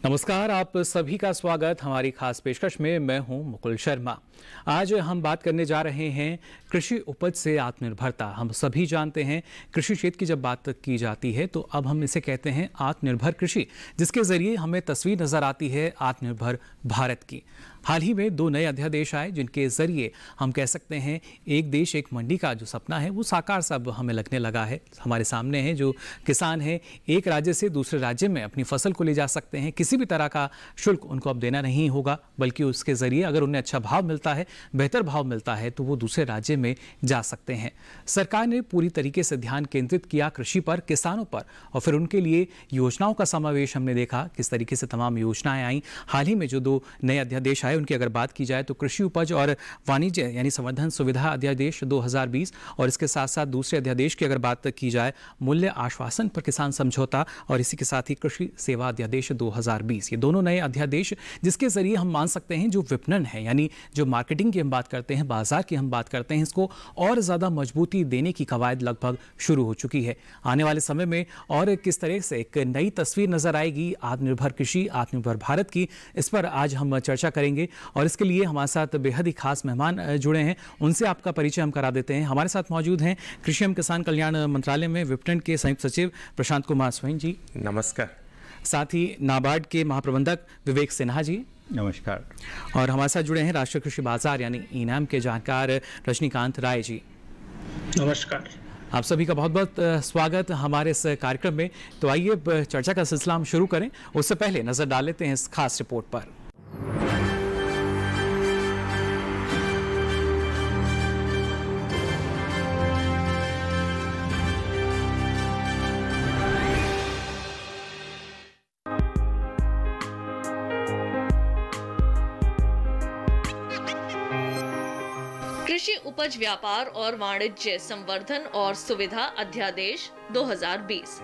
नमस्कार, आप सभी का स्वागत हमारी खास पेशकश में। मैं हूं मुकुल शर्मा। आज हम बात करने जा रहे हैं कृषि उपज से आत्मनिर्भरता। हम सभी जानते हैं कृषि क्षेत्र की जब बात की जाती है तो अब हम इसे कहते हैं आत्मनिर्भर कृषि, जिसके जरिए हमें तस्वीर नजर आती है आत्मनिर्भर भारत की। हाल ही में 2 नए अध्यादेश आए जिनके जरिए हम कह सकते हैं एक देश एक मंडी का जो सपना है वो साकार सा हमें लगने लगा है। हमारे सामने है जो किसान हैं, एक राज्य से दूसरे राज्य में अपनी फसल को ले जा सकते हैं। किसी भी तरह का शुल्क उनको अब देना नहीं होगा, बल्कि उसके जरिए अगर उन्हें अच्छा भाव मिलता है, बेहतर भाव मिलता है, तो वो दूसरे राज्य में जा सकते हैं। सरकार ने पूरी तरीके से ध्यान केंद्रित किया कृषि पर, किसानों पर, और फिर उनके लिए योजनाओं का समावेश हमने देखा किस तरीके से तमाम योजनाएं आई। हाल ही में जो 2 नए अध्यादेश आए उनकी अगर बात की जाए तो कृषि उपज और वाणिज्य यानी संवर्धन सुविधा अध्यादेश 2020 और इसके साथ साथ दूसरे अध्यादेश की अगर बात की जाए मूल्य आश्वासन पर किसान समझौता, और इसी के साथ ही कृषि सेवा अध्यादेश 2020। ये दोनों नए अध्यादेश जिसके जरिए हम मान सकते हैं जो विपणन है यानी जो मार्केटिंग की हम बात करते हैं, बाजार की हम बात करते हैं, इसको और ज्यादा मजबूती देने की कवायद लगभग शुरू हो चुकी है। आने वाले समय में और किस तरह से एक नई तस्वीर नजर आएगी आत्मनिर्भर कृषि, आत्मनिर्भर भारत की, इस पर आज हम चर्चा करेंगे। और इसके लिए हमारे साथ बेहद ही खास मेहमान जुड़े हैं, उनसे आपका परिचय हम करा देते हैं। हमारे साथ मौजूद हैं कृषि एवं किसान कल्याण मंत्रालय में विपणन के संयुक्त सचिव प्रशांत कुमार स्वयं जी, नमस्कार। साथ ही नाबार्ड के महाप्रबंधक विवेक सिन्हा जी, नमस्कार। और हमारे साथ जुड़े हैं राष्ट्रीय कृषि बाजार यानी इनाम के जानकार रजनीकांत राय जी, नमस्कार। आप सभी का बहुत बहुत स्वागत हमारे इस कार्यक्रम में। तो आइए चर्चा का सिलसिला हम शुरू करें, उससे पहले नजर डाल लेते हैं इस खास रिपोर्ट पर। कृषि उपज व्यापार और वाणिज्य संवर्धन और सुविधा अध्यादेश 2020।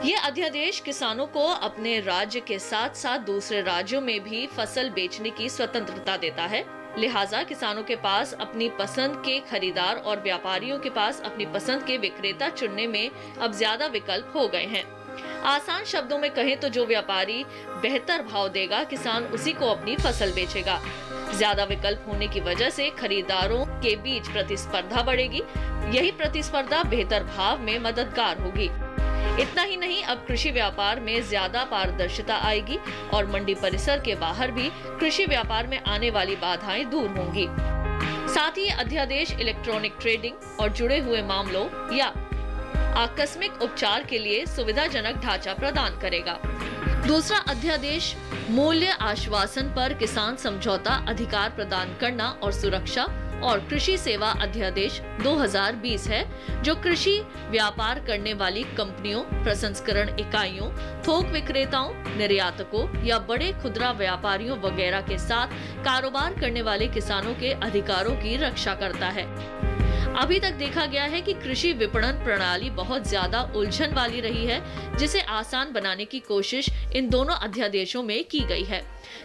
ये अध्यादेश किसानों को अपने राज्य के साथ साथ दूसरे राज्यों में भी फसल बेचने की स्वतंत्रता देता है। लिहाजा किसानों के पास अपनी पसंद के खरीदार और व्यापारियों के पास अपनी पसंद के विक्रेता चुनने में अब ज्यादा विकल्प हो गए हैं। आसान शब्दों में कहें तो जो व्यापारी बेहतर भाव देगा, किसान उसी को अपनी फसल बेचेगा। ज्यादा विकल्प होने की वजह से खरीदारों के बीच प्रतिस्पर्धा बढ़ेगी। यही प्रतिस्पर्धा बेहतर भाव में मददगार होगी। इतना ही नहीं, अब कृषि व्यापार में ज्यादा पारदर्शिता आएगी और मंडी परिसर के बाहर भी कृषि व्यापार में आने वाली बाधाएं दूर होंगी। साथ ही अध्यादेश इलेक्ट्रॉनिक ट्रेडिंग और जुड़े हुए मामलों या आकस्मिक उपचार के लिए सुविधाजनक ढांचा प्रदान करेगा। दूसरा अध्यादेश मूल्य आश्वासन पर किसान समझौता अधिकार प्रदान करना और सुरक्षा और कृषि सेवा अध्यादेश 2020 है, जो कृषि व्यापार करने वाली कंपनियों, प्रसंस्करण इकाइयों, थोक विक्रेताओं, निर्यातकों या बड़े खुदरा व्यापारियों वगैरह के साथ कारोबार करने वाले किसानों के अधिकारों की रक्षा करता है। अभी तक देखा गया है कि कृषि विपणन प्रणाली बहुत ज्यादा उलझन वाली रही है, जिसे आसान बनाने की कोशिश इन दोनों अध्यादेशों में की गई है।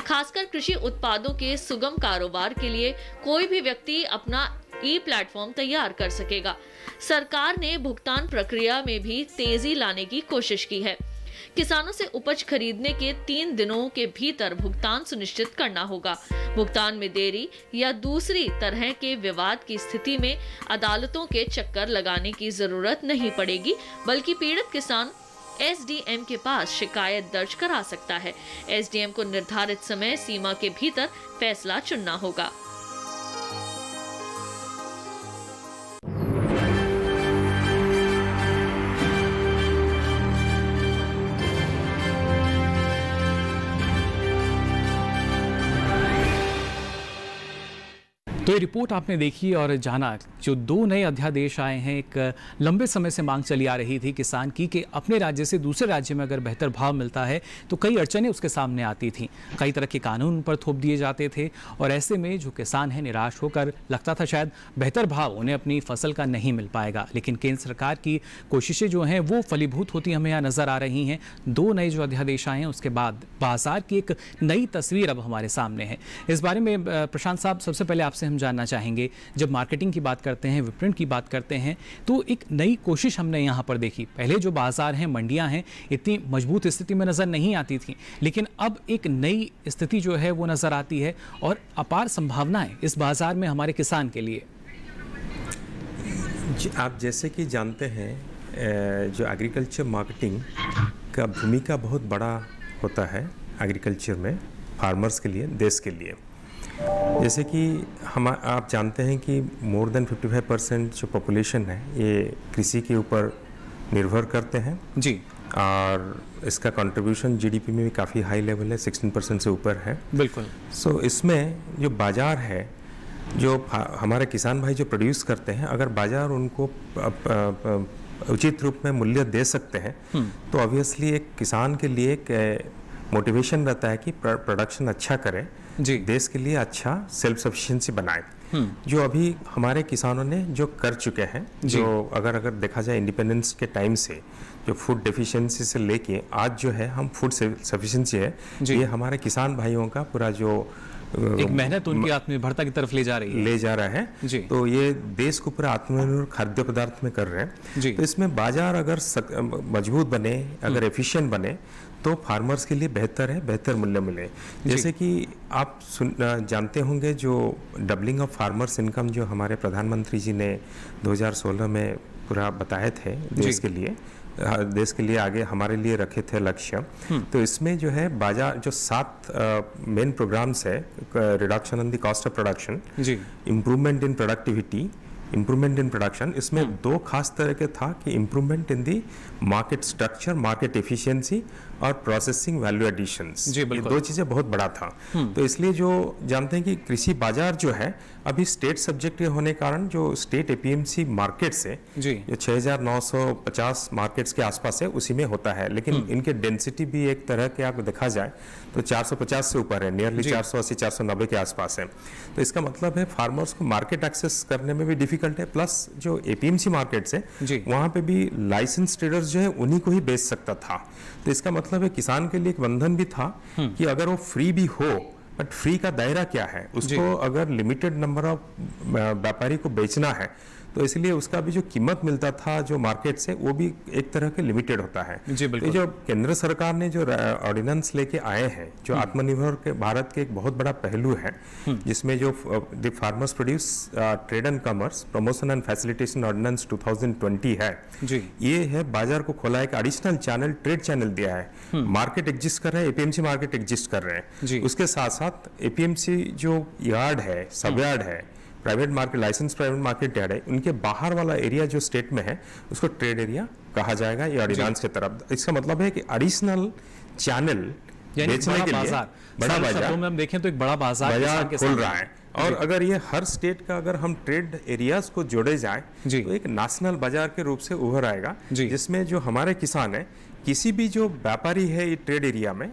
खासकर कृषि उत्पादों के सुगम कारोबार के लिए कोई भी व्यक्ति अपना ई-प्लेटफॉर्म तैयार कर सकेगा। सरकार ने भुगतान प्रक्रिया में भी तेजी लाने की कोशिश की है। किसानों से उपज खरीदने के 3 दिनों के भीतर भुगतान सुनिश्चित करना होगा। भुगतान में देरी या दूसरी तरह के विवाद की स्थिति में अदालतों के चक्कर लगाने की जरूरत नहीं पड़ेगी, बल्कि पीड़ित किसान एसडीएम के पास शिकायत दर्ज करा सकता है। एसडीएम को निर्धारित समय सीमा के भीतर फैसला चुनना होगा। तो ये रिपोर्ट आपने देखी और जाना जो 2 नए अध्यादेश आए हैं। एक लंबे समय से मांग चली आ रही थी किसान की कि अपने राज्य से दूसरे राज्य में अगर बेहतर भाव मिलता है तो कई अड़चनें उसके सामने आती थी, कई तरह के कानून पर थोप दिए जाते थे, और ऐसे में जो किसान है निराश होकर लगता था शायद बेहतर भाव उन्हें अपनी फसल का नहीं मिल पाएगा। लेकिन केंद्र सरकार की कोशिशें जो हैं वो फलीभूत होती हमें यहाँ नजर आ रही हैं। 2 नए जो अध्यादेश आए हैं उसके बाद बाजार की एक नई तस्वीर अब हमारे सामने है। इस बारे में प्रशांत साहब, सबसे पहले आपसे हम जानना चाहेंगे, जब मार्केटिंग की बात करते हैं, विपणन की बात करते हैं, तो एक नई कोशिश हमने यहाँ पर देखी। पहले जो बाजार हैं, मंडियाँ हैं, इतनी मजबूत स्थिति में नज़र नहीं आती थी, लेकिन अब एक नई स्थिति जो है वो नज़र आती है और अपार संभावनाएं इस बाजार में हमारे किसान के लिए। आप जैसे कि जानते हैं, जो एग्रीकल्चर मार्केटिंग का भूमिका बहुत बड़ा होता है एग्रीकल्चर में, फार्मर्स के लिए, देश के लिए। जैसे कि आप जानते हैं कि मोर देन 55% जो पॉपुलेशन है ये कृषि के ऊपर निर्भर करते हैं जी, और इसका कंट्रीब्यूशन जीडीपी में भी काफ़ी हाई लेवल है, 16% से ऊपर है। बिल्कुल। सो इसमें जो बाज़ार है, जो हमारे किसान भाई जो प्रोड्यूस करते हैं, अगर बाज़ार उनको उचित रूप में मूल्य दे सकते हैं तो ऑब्वियसली एक किसान के लिए एक मोटिवेशन रहता है कि प्रोडक्शन अच्छा करें जी, देश के लिए अच्छा सेल्फ सफिशिएंसी बनाए। जो अभी हमारे किसानों ने जो कर चुके हैं, जो अगर देखा जाए इंडिपेंडेंस के टाइम से जो फूड डेफिशिएंसी से लेके आज जो है हम फूड सफिशिएंसी है, ये हमारे किसान भाइयों का पूरा जो एक मेहनत उनकी आत्मनिर्भरता की तरफ ले जा रहा है जी। तो ये देश को पूरा आत्मनिर्भर खाद्य पदार्थ में कर रहे हैं जी। तो इसमें बाजार अगर मजबूत बने, अगर एफिशिएंट बने तो फार्मर्स के लिए बेहतर है, बेहतर मूल्य मिले। जैसे कि आप जानते होंगे जो डबलिंग ऑफ फार्मर्स इनकम जो हमारे प्रधानमंत्री जी ने 2016 में पूरा बताए थे देश के लिए आगे हमारे लिए रखे थे लक्ष्य। तो इसमें जो है बाजार जो 7 मेन प्रोग्राम्स है, reduction in the cost of production, improvement in productivity, improvement in production, इसमें 2 खास तरह के था कि improvement in the market structure, market efficiency और प्रोसेसिंग वैल्यू एडिशंस। ये 2 चीज़ें बहुत बड़ा था। तो इसलिए जो जानते हैं कि कृषि बाजार जो है अभी स्टेट सब्जेक्ट होने कारण जो स्टेट एपीएमसी मार्केट्स है जो 6,950 मार्केट्स के आसपास है उसी में होता है, लेकिन इनके डेंसिटी भी एक तरह के आपको देखा जाए तो 450 से ऊपर है, नियरली 480-490 के आसपास है। तो इसका मतलब है फार्मर्स को मार्केट एक्सेस करने में भी डिफिकल्ट है, प्लस जो एपीएमसी मार्केट्स है वहाँ पे भी लाइसेंस ट्रेडर्स जो है उन्हीं को ही बेच सकता था। तो इसका मतलब है किसान के लिए एक बंधन भी था कि अगर वो फ्री भी हो, बट फ्री का दायरा क्या है, उसको अगर लिमिटेड नंबर ऑफ व्यापारी को बेचना है तो इसलिए उसका भी जो कीमत मिलता था जो मार्केट से वो भी एक तरह के लिमिटेड होता है। तो जो केंद्र सरकार ने जो ऑर्डिनेंस लेके आए हैं, जो आत्मनिर्भर के भारत के एक बहुत बड़ा पहलू है, जिसमें जो the farmers produce trade and commerce promotion and facilitation ordinance 2020 है जी। ये है बाजार को खोला, एक एडिशनल चैनल, ट्रेड चैनल दिया है। मार्केट एग्जिस्ट कर रहे हैं, एपीएमसी मार्केट एग्जिस्ट कर रहे हैं, उसके साथ साथ एपीएमसी जो यार्ड है, सब यार्ड है, private market, license private market yard है, उनके बाहर वाला एरिया जो स्टेट में है उसको ट्रेड एरिया कहा जाएगा ये ऑर्डिनेंस के तरफ। इसका मतलब है कि एडिशनल चैनल बेचने के लिए बड़ा बाजार में हम देखें तो एक बड़ा बाजार खुल रहा है। और अगर ये हर स्टेट का अगर हम ट्रेड एरियाज को जोड़े जाए तो एक नेशनल बाजार के रूप से उभर आएगा, जिसमें जो हमारे किसान है किसी भी जो व्यापारी है ये ट्रेड एरिया में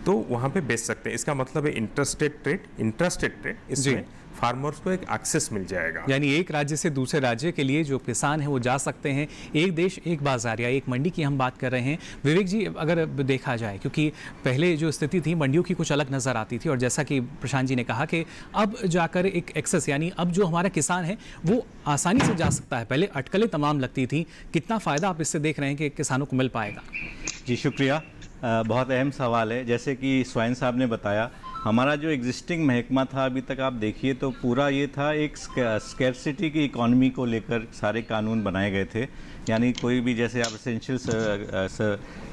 तो वहां पे बेच सकते हैं। इसका मतलब है इंटरस्टेट ट्रेड, इसमें फार्मर्स को एक एक्सेस मिल जाएगा। यानी एक राज्य से दूसरे राज्य के लिए जो किसान है वो जा सकते हैं। एक देश एक बाजार या एक मंडी की हम बात कर रहे हैं। विवेक जी, अगर देखा जाए, क्योंकि पहले जो स्थिति थी मंडियों की कुछ अलग नज़र आती थी, और जैसा कि प्रशांत जी ने कहा कि अब जाकर एक एक्सेस, यानी अब जो हमारा किसान है वो आसानी से जा सकता है। पहले अटकलें तमाम लगती थी। कितना फ़ायदा आप इससे देख रहे हैं कि किसानों को मिल पाएगा? जी शुक्रिया, बहुत अहम सवाल है। जैसे कि स्वयं साहब ने बताया, हमारा जो एग्जिस्टिंग महकमा था अभी तक आप देखिए तो पूरा ये था एक स्कैर्सिटी की इकॉनमी को लेकर सारे कानून बनाए गए थे। यानी कोई भी, जैसे आप एसेंशियल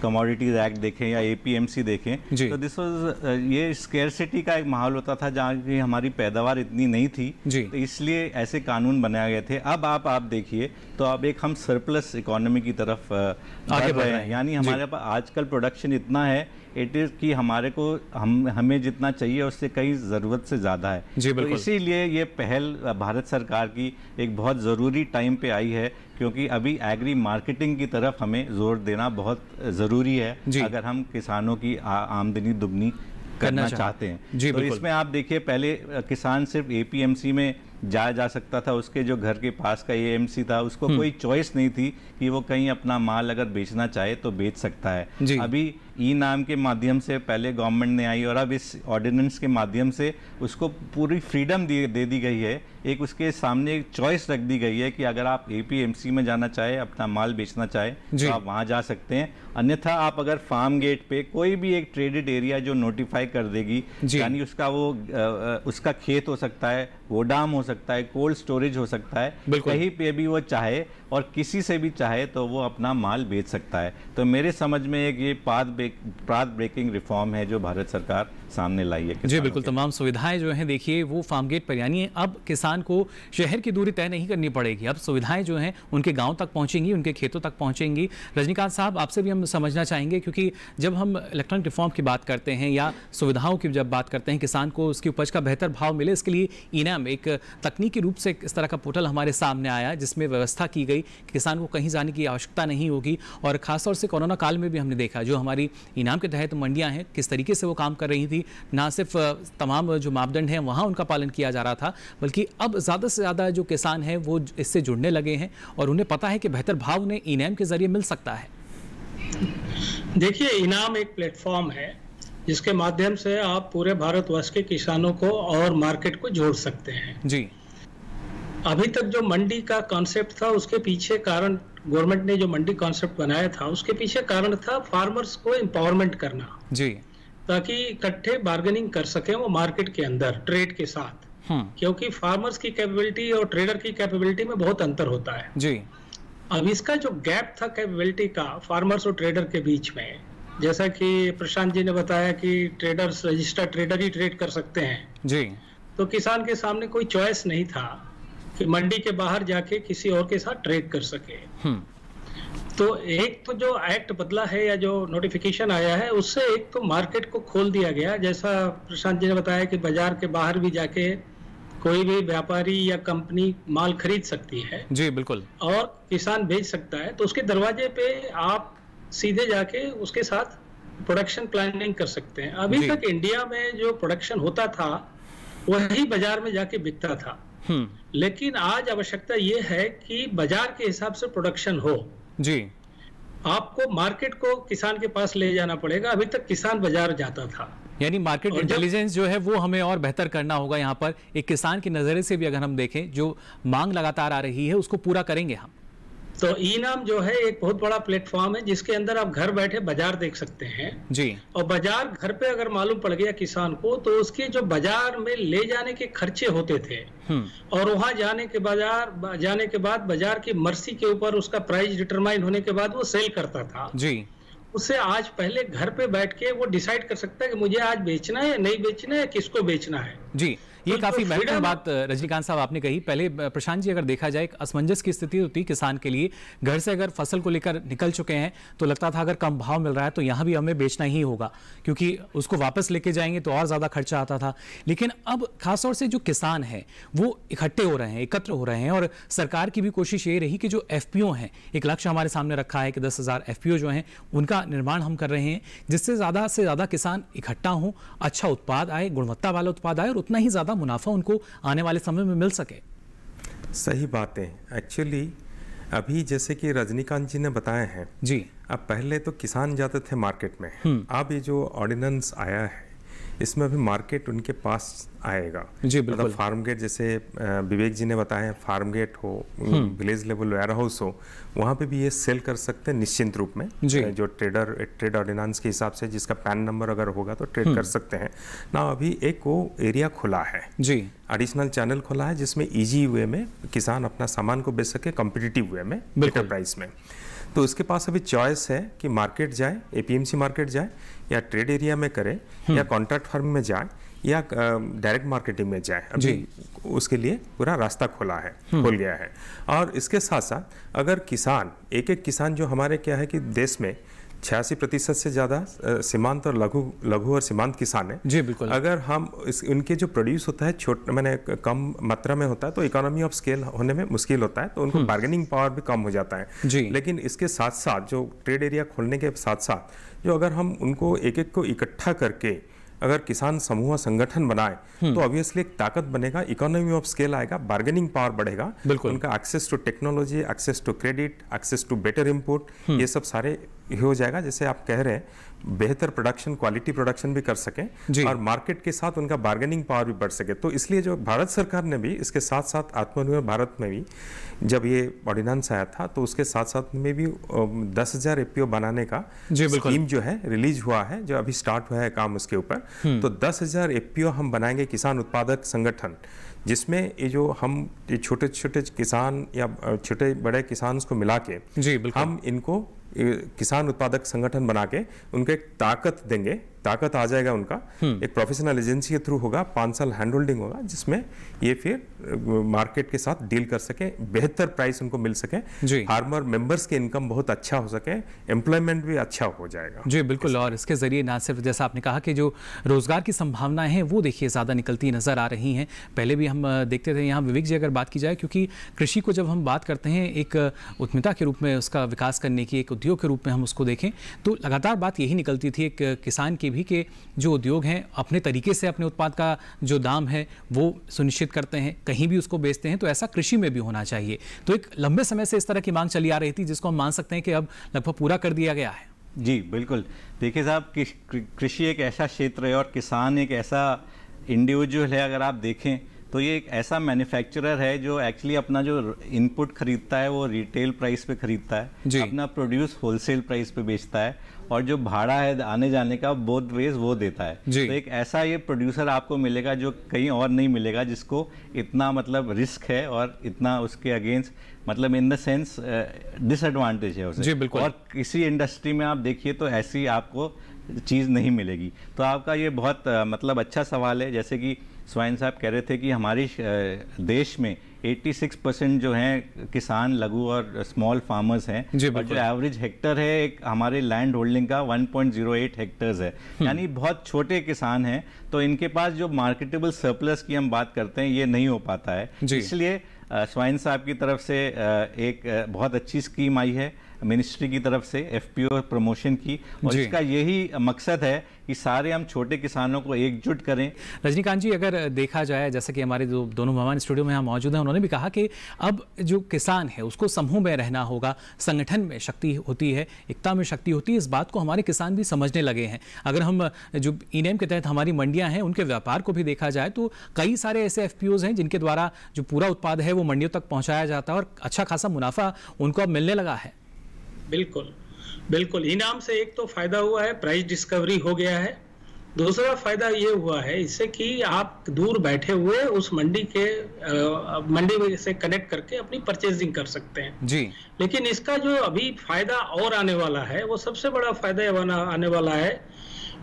कमोडिटीज एक्ट देखें या एपीएमसी देखें तो दिस वाज ये स्कैर्सिटी का एक माहौल होता था जहाँ की हमारी पैदावार इतनी नहीं थी, तो इसलिए ऐसे कानून बनाए गए थे। अब आप देखिए तो अब एक हम सरप्लस इकोनॉमी की तरफ आगे बढ़ रहे हैं। यानी हमारे पास आजकल प्रोडक्शन इतना है इट इज़ कि हमारे को हमें जितना चाहिए उससे कई ज़रूरत से ज़्यादा है। तो इसीलिए ये पहल भारत सरकार की एक बहुत ज़रूरी टाइम पे आई है, क्योंकि अभी एग्री मार्केटिंग की तरफ हमें जोर देना बहुत ज़रूरी है अगर हम किसानों की आमदनी दुगनी करना चाहते हैं। तो इसमें आप देखिए, पहले किसान सिर्फ एपीएमसी में जाया जा सकता था। उसके जो घर के पास का एएमसी था उसको कोई चॉइस नहीं थी कि वो कहीं अपना माल अगर बेचना चाहे तो बेच सकता है। अभी ई नाम के माध्यम से पहले गवर्नमेंट ने आई और अब इस ऑर्डिनेंस के माध्यम से उसको पूरी फ्रीडम दे दी गई है। एक उसके सामने एक चॉइस रख दी गई है कि अगर आप एपीएमसी में जाना चाहे, अपना माल बेचना चाहे तो आप वहां जा सकते हैं। अन्यथा आप अगर फार्म गेट पे कोई भी एक ट्रेडेड एरिया जो नोटिफाई कर देगी, यानी उसका वो उसका खेत हो सकता है, गोदाम हो सकता है, कोल्ड स्टोरेज हो सकता है, कहीं पे भी वो चाहे और किसी से भी चाहे तो वो अपना माल बेच सकता है। तो मेरे समझ में एक ये पाथ ब्रेकिंग रिफॉर्म है जो भारत सरकार सामने लाई है। जी बिल्कुल, तमाम सुविधाएं जो हैं देखिए वो फार्म गेट पर, यानी अब किसान को शहर की दूरी तय नहीं करनी पड़ेगी, अब सुविधाएं जो हैं उनके गांव तक पहुंचेंगी, उनके खेतों तक पहुंचेंगी। रजनीकांत साहब, आपसे भी हम समझना चाहेंगे, क्योंकि जब हम इलेक्ट्रॉनिक रिफॉर्म की बात करते हैं या सुविधाओं की जब बात करते हैं, किसान को उसकी उपज का बेहतर भाव मिले, इसके लिए इनाम एक तकनीकी रूप से इस तरह का पोर्टल हमारे सामने आया जिसमें व्यवस्था की गई कि किसान को कहीं जाने की आवश्यकता नहीं होगी। और खासतौर से कोरोना काल में भी हमने देखा जो हमारी इनाम के तहत मंडियां हैं किस तरीके से वो काम कर रही थी, ना सिर्फ तमाम जो मापदंड हैं वहाँ उनका पालन किया जा रहा था, बल्कि अब ज़्यादा से ज़्यादा जो किसान हैं वो इससे जुड़ने लगे हैं और उन्हें पता है कि बेहतर भाव उन्हें इनाम के जरिए मिल सकता है। देखिए, इनाम एक प्लेटफॉर्म है जिसके माध्यम से आप पूरे भारतवर्ष के किसानों को और मार्केट को जोड़ सकते हैं। जी, अभी तक जो मंडी का कॉन्सेप्ट था उसके पीछे कारण, गवर्नमेंट ने जो मंडी कॉन्सेप्ट बनाया था उसके पीछे कारण था फार्मर्स को एम्पावरमेंट करना, जी, ताकि इकट्ठे बार्गेनिंग कर सके वो मार्केट के अंदर ट्रेड के साथ, क्योंकि फार्मर्स की कैपेबिलिटी और ट्रेडर की कैपेबिलिटी में बहुत अंतर होता है। जी, अब इसका जो गैप था कैपेबिलिटी का फार्मर्स और ट्रेडर के बीच में, जैसा कि प्रशांत जी ने बताया कि ट्रेडर्स रजिस्टर्ड ट्रेडर ही ट्रेड कर सकते हैं, जी, तो किसान के सामने कोई चॉइस नहीं था कि मंडी के बाहर जाके किसी और के साथ ट्रेड कर सके। तो एक तो जो एक्ट बदला है या जो नोटिफिकेशन आया है उससे एक तो मार्केट को खोल दिया गया, जैसा प्रशांत जी ने बताया कि बाजार के बाहर भी जाके कोई भी व्यापारी या कंपनी माल खरीद सकती है। जी बिल्कुल, और किसान बेच सकता है, तो उसके दरवाजे पे आप सीधे जाके उसके साथ प्रोडक्शन प्लानिंग कर सकते हैं। अभी तक इंडिया में जो प्रोडक्शन होता था वही बाजार में जाके बिकता था, लेकिन आज आवश्यकता ये है कि बाजार के हिसाब से प्रोडक्शन हो। जी, आपको मार्केट को किसान के पास ले जाना पड़ेगा। अभी तक किसान बाजार जाता था, यानी मार्केट इंटेलिजेंस जो है वो हमें और बेहतर करना होगा। यहाँ पर एक किसान के नजरिए से भी अगर हम देखें, जो मांग लगातार आ रही है उसको पूरा करेंगे हम। तो ई नाम जो है एक बहुत बड़ा प्लेटफॉर्म है जिसके अंदर आप घर बैठे बाजार देख सकते हैं। जी, और बाजार घर पे अगर मालूम पड़ गया किसान को, तो उसके जो बाजार में ले जाने के खर्चे होते थे और वहां जाने के बाद बाजार की मर्सी के ऊपर उसका प्राइस डिटरमाइन होने के बाद वो सेल करता था। जी, उससे आज पहले घर पे बैठ के वो डिसाइड कर सकता है कि मुझे आज बेचना है या नहीं बेचना है, किसको बेचना है। जी, ये काफी महत्वपूर्ण बात रजनीकांत साहब आपने कही। पहले प्रशांत जी, अगर देखा जाए एक असमंजस की स्थिति होती किसान के लिए, घर से अगर फसल को लेकर निकल चुके हैं तो लगता था अगर कम भाव मिल रहा है तो यहाँ भी हमें बेचना ही होगा, क्योंकि उसको वापस लेके जाएंगे तो और ज्यादा खर्चा आता था। लेकिन अब खासतौर से जो किसान है वो इकट्ठे हो रहे हैं, एकत्र हो रहे हैं, और सरकार की भी कोशिश ये रही कि जो एफपीओ हैं, एक लक्ष्य हमारे सामने रखा है कि 10,000 एफपीओ जो हैं उनका निर्माण हम कर रहे हैं, जिससे ज्यादा से ज्यादा किसान इकट्ठा हों, अच्छा उत्पाद आए, गुणवत्ता वाला उत्पाद आए और उतना ही ज्यादा मुनाफा उनको आने वाले समय में मिल सके। सही बात है। एक्चुअली अभी जैसे कि रजनीकांत जी ने बताया है जी, अब पहले तो किसान जाते थे मार्केट में, अब ये जो ऑर्डिनेंस आया है इसमें अभी मार्केट उनके पास आएगा। जी बिल्कुल, मतलब फार्म गेट, जैसे विवेक जी ने बताया, फार्म गेट हो, विलेज लेवल वेयर हाउस हो, वहाँ पे भी ये सेल कर सकते हैं निश्चिंत रूप में। जो ट्रेड ऑर्डिनेंस के हिसाब से जिसका पैन नंबर अगर होगा तो ट्रेड कर सकते हैं ना। अभी एक वो एरिया खुला है जी, एडिशनल चैनल खुला है जिसमें इजी वे में किसान अपना सामान को बेच सके, कॉम्पिटिटिव वे में, बेटर प्राइस में। तो उसके पास अभी चॉइस है कि मार्केट जाए, एपीएमसी मार्केट जाए, या ट्रेड एरिया में करे, या कॉन्ट्रैक्ट फार्म में जाए, या डायरेक्ट मार्केटिंग में जाए। अभी उसके लिए पूरा रास्ता खोल गया है। और इसके साथ साथ अगर किसान, एक किसान जो हमारे क्या है कि देश में 86% से ज़्यादा सीमांत और लघु और सीमांत किसान है। जी बिल्कुल, अगर हम उनके जो प्रोड्यूस होता है मैंने कम मात्रा में होता है तो इकोनॉमी ऑफ स्केल होने में मुश्किल होता है, तो उनको बार्गेनिंग पावर भी कम हो जाता है जी। लेकिन इसके साथ साथ जो ट्रेड एरिया खोलने के साथ साथ जो अगर हम उनको एक को इकट्ठा करके अगर किसान समूह संगठन बनाए तो ऑब्वियसली एक ताकत बनेगा, इकोनॉमी ऑफ स्केल आएगा, बार्गेनिंग पावर बढ़ेगा, उनका access to technology, access to credit, access to better input, ये सब सारे हो जाएगा। जैसे आप कह रहे हैं, बेहतर प्रोडक्शन, क्वालिटी प्रोडक्शन भी कर सकें और मार्केट के साथ उनका बार्गेनिंग पावर भी बढ़ सके। तो इसलिए जो भारत सरकार ने भी इसके साथ साथ आत्मनिर्भर भारत में भी जब ये ऑर्डिनेंस आया था तो उसके साथ साथ में भी 10,000 एपीओ बनाने का स्कीम जो है रिलीज हुआ है, जो अभी स्टार्ट हुआ है काम उसके ऊपर। तो 10,000 एपीओ हम बनाएंगे किसान उत्पादक संगठन, जिसमें ये जो हम छोटे छोटे किसान या छोटे बड़े किसान को मिला के हम इनको किसान उत्पादक संगठन बना के उनको एक ताकत देंगे, ताकत आ जाएगा उनका, एक प्रोफेशनल एजेंसी के थ्रू होगा, 5 साल हैंड होल्डिंग होगा, जिसमें ये फिर मार्केट के साथ डील कर सके, बेहतर प्राइस उनको मिल सके, फार्मर मेंबर्स के इनकम बहुत अच्छा हो सके, एम्प्लॉयमेंट भी अच्छा हो जाएगा। जी बिल्कुल, और इसके जरिए ना सिर्फ जैसा आपने कहा कि जो रोजगार की संभावनाएं हैं वो देखिए ज़्यादा निकलती नजर आ रही हैं। पहले भी हम देखते थे, यहाँ विवेक जी अगर बात की जाए, क्योंकि कृषि को जब हम बात करते हैं एक उद्यमिता के रूप में उसका विकास करने की, एक उद्योग के रूप में हम उसको देखें तो लगातार बात यही निकलती थी एक किसान की भी कि जो उद्योग हैं अपने तरीके से अपने उत्पाद का जो दाम है वो सुनिश्चित करते हैं, कहीं भी उसको बेचते हैं, तो ऐसा कृषि में भी होना चाहिए। तो एक लंबे समय से इस तरह की मांग चली आ रही थी, जिसको हम मान सकते हैं कि अब लगभग पूरा कर दिया गया है। जी बिल्कुल, देखिए साहब, कृषि एक ऐसा क्षेत्र है और किसान एक ऐसा इंडिविजुअल है, अगर आप देखें तो ये एक ऐसा मैन्युफैक्चरर है जो एक्चुअली अपना जो इनपुट खरीदता है वो रिटेल प्राइस पे खरीदता है, अपना प्रोड्यूस होलसेल प्राइस पे बेचता है, और जो भाड़ा है आने जाने का बोथ वेज वो देता है। तो एक ऐसा ये प्रोड्यूसर आपको मिलेगा जो कहीं और नहीं मिलेगा, जिसको इतना मतलब रिस्क है और इतना उसके अगेंस्ट मतलब इन द सेंस डिसएडवांटेज है उसे। और किसी इंडस्ट्री में आप देखिए तो ऐसी आपको चीज़ नहीं मिलेगी। तो आपका ये बहुत मतलब अच्छा सवाल है। जैसे कि स्वाइन साहब कह रहे थे कि हमारी देश में 86% जो हैं किसान लघु और स्मॉल फार्मर्स हैं, और जो एवरेज हेक्टर है एक हमारे लैंड होल्डिंग का 1.08 हेक्टर्स है, यानी बहुत छोटे किसान हैं। तो इनके पास जो मार्केटेबल सरप्लस की हम बात करते हैं ये नहीं हो पाता है। इसलिए स्वाइन साहब की तरफ से एक बहुत अच्छी स्कीम आई है मिनिस्ट्री की तरफ से, एफपीओ प्रमोशन की, और इसका यही मकसद है कि सारे हम छोटे किसानों को एकजुट करें। रजनीकांत जी, अगर देखा जाए, जैसे कि हमारे जो दोनों मेहमान स्टूडियो में यहाँ मौजूद हैं, उन्होंने भी कहा कि अब जो किसान है उसको समूह में रहना होगा, संगठन में शक्ति होती है, एकता में शक्ति होती है। इस बात को हमारे किसान भी समझने लगे हैं। अगर हम जो ई-नैम के तहत हमारी मंडियाँ हैं उनके व्यापार को भी देखा जाए तो कई सारे ऐसे एफपीओज हैं जिनके द्वारा जो पूरा उत्पाद है वो मंडियों तक पहुँचाया जाता है और अच्छा खासा मुनाफा उनको अब मिलने लगा है। बिल्कुल बिल्कुल, इनाम से एक तो फायदा हुआ है, प्राइस डिस्कवरी हो गया है। दूसरा फायदा ये हुआ है इससे कि आप दूर बैठे हुए उस मंडी से कनेक्ट करके अपनी परचेजिंग कर सकते हैं जी। लेकिन इसका जो अभी फायदा और आने वाला है, वो सबसे बड़ा फायदा आने वाला है